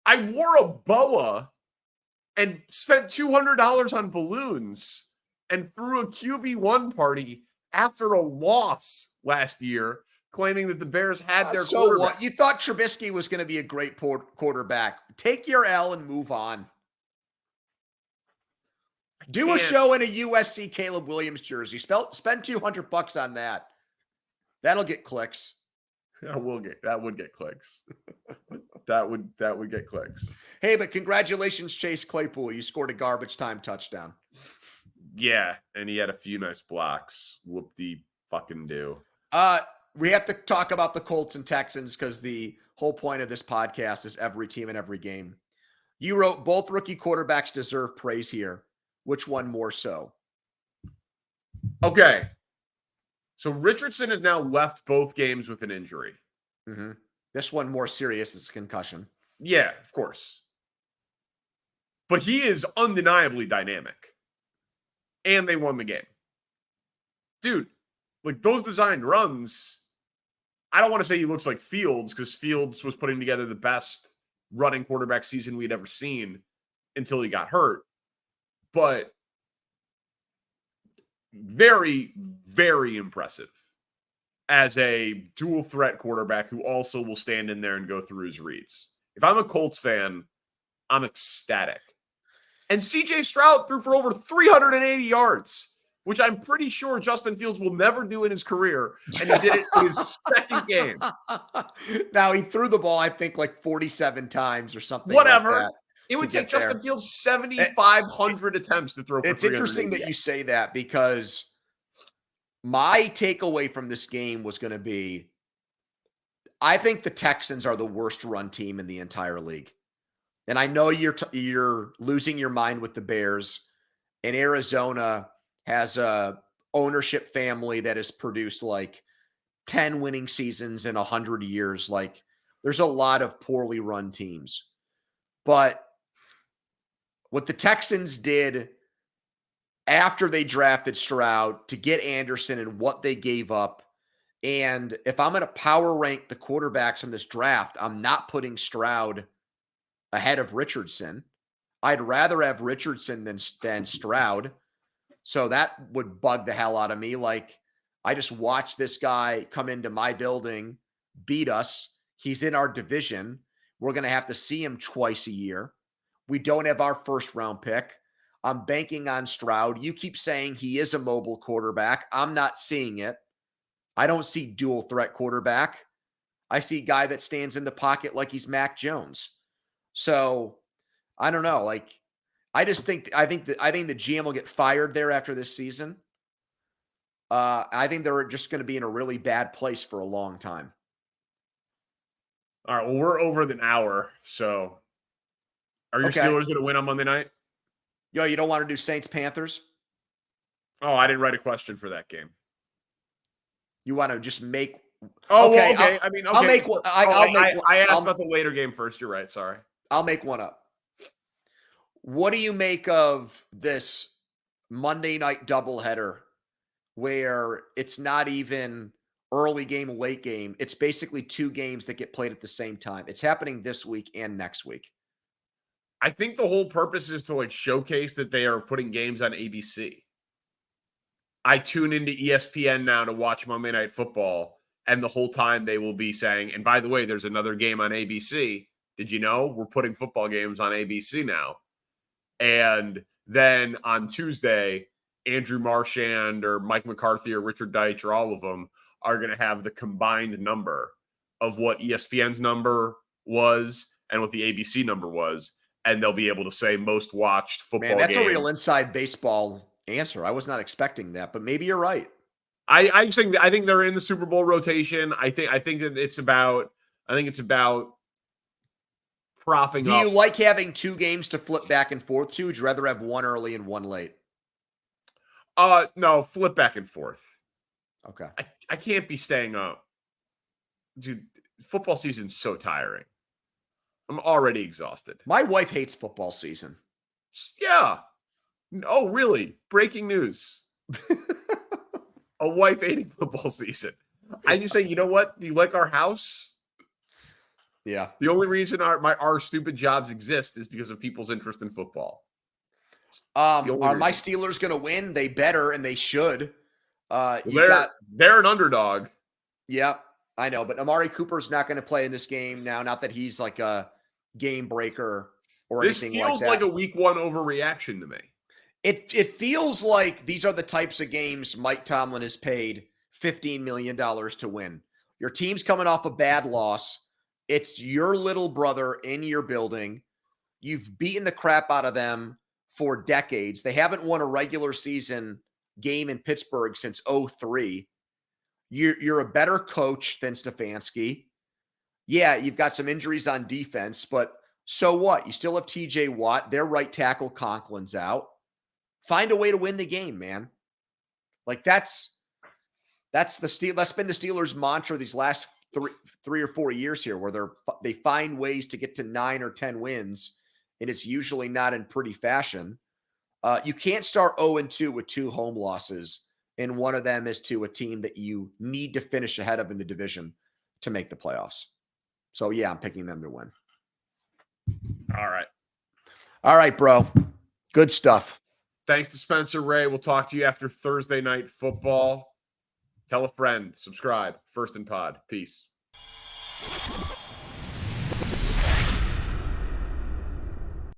I wore a boa and spent $200 on balloons and threw a QB1 party after a loss last year, claiming that the Bears had their quarterback. What? You thought Trubisky was going to be a great quarterback. Take your L and move on. Do a show in a USC Caleb Williams jersey. Spend $200 on that. That'll get clicks. That would get clicks. that would get clicks. Hey, but congratulations, Chase Claypool. You scored a garbage time touchdown. Yeah, and he had a few nice blocks. Whoop-de fucking do. We have to talk about the Colts and Texans because the whole point of this podcast is every team and every game. You wrote both rookie quarterbacks deserve praise here. Which one more so? Okay. So Richardson has now left both games with an injury. Mm-hmm. This one more serious is concussion. Yeah, of course. But he is undeniably dynamic. And they won the game. Dude, like those designed runs, I don't want to say he looks like Fields because Fields was putting together the best running quarterback season we'd ever seen until he got hurt. But very, very impressive as a dual threat quarterback who also will stand in there and go through his reads. If I'm a Colts fan, I'm ecstatic. And CJ Stroud threw for over 380 yards, which I'm pretty sure Justin Fields will never do in his career. And he did it in his second game. Now, he threw the ball, I think, like 47 times or something. Whatever. Like that it would take Justin Fields 7,500 attempts to throw for 380. It's interesting that you say that because my takeaway from this game was going to be, I think the Texans are the worst run team in the entire league. And I know you're losing your mind with the Bears, and Arizona has a ownership family that has produced like 10 winning seasons in 100 years. Like there's a lot of poorly run teams. But what the Texans did after they drafted Stroud to get Anderson and what they gave up, and if I'm going to power rank the quarterbacks in this draft, I'm not putting Stroud ahead of Richardson. I'd rather have Richardson than Stroud. So that would bug the hell out of me. Like, I just watched this guy come into my building, beat us. He's in our division. We're going to have to see him twice a year. We don't have our first round pick. I'm banking on Stroud. You keep saying he is a mobile quarterback. I'm not seeing it. I don't see dual threat quarterback. I see a guy that stands in the pocket like he's Mac Jones. So I don't know. Like, I think the GM will get fired there after this season. I think they're just going to be in a really bad place for a long time. All right. Well, we're over an hour. So are your Steelers going to win on Monday night? Yo, you don't want to do Saints-Panthers? Oh, I didn't write a question for that game. You want to just make... Oh, okay. Well, okay. I'll make one. I asked about the later game first. You're right. Sorry. I'll make one up. What do you make of this Monday night doubleheader where it's not even early game, late game? It's basically two games that get played at the same time. It's happening this week and next week. I think the whole purpose is to like showcase that they are putting games on ABC. I tune into ESPN now to watch Monday Night Football, and the whole time they will be saying, and by the way, there's another game on ABC. Did you know we're putting football games on ABC now? And then on Tuesday, Andrew Marchand or Mike McCarthy or Richard Deitch or all of them are going to have the combined number of what ESPN's number was and what the ABC number was. And they'll be able to say most watched football game. Man, that's a real inside baseball answer. I was not expecting that, but maybe you're right. I think they're in the Super Bowl rotation. I think that it's about propping up. Do you like having two games to flip back and forth to? Would you rather have one early and one late? No, flip back and forth. Okay. I can't be staying up. Dude, football season's so tiring. I'm already exhausted. My wife hates football season. Yeah. Oh, really? Breaking news. A wife hating football season. I just say, you know what? Do you like our house? Yeah. The only reason our stupid jobs exist is because of people's interest in football. Are my Steelers going to win? They better, and they should. They're an underdog. Yeah, I know. But Amari Cooper's not going to play in this game now. Not that he's like a game breaker or anything like that. This feels like a week one overreaction to me. It feels like these are the types of games Mike Tomlin has paid $15 million to win. Your team's coming off a bad loss. It's your little brother in your building. You've beaten the crap out of them for decades. They haven't won a regular season game in Pittsburgh since 2003. You're a better coach than Stefanski. Yeah, you've got some injuries on defense, but so what? You still have TJ Watt. Their right tackle Conklin's out. Find a way to win the game, man. Like that's been the Steelers' mantra these last three or 4 years here, where they find ways to get to 9 or 10 wins, and it's usually not in pretty fashion. You can't start 0-2 with 2 home losses, and one of them is to a team that you need to finish ahead of in the division to make the playoffs. So yeah, I'm picking them to win. All right, bro. Good stuff. Thanks to Spencer Ray. We'll talk to you after Thursday night football. Tell a friend. Subscribe. First and Pod. Peace.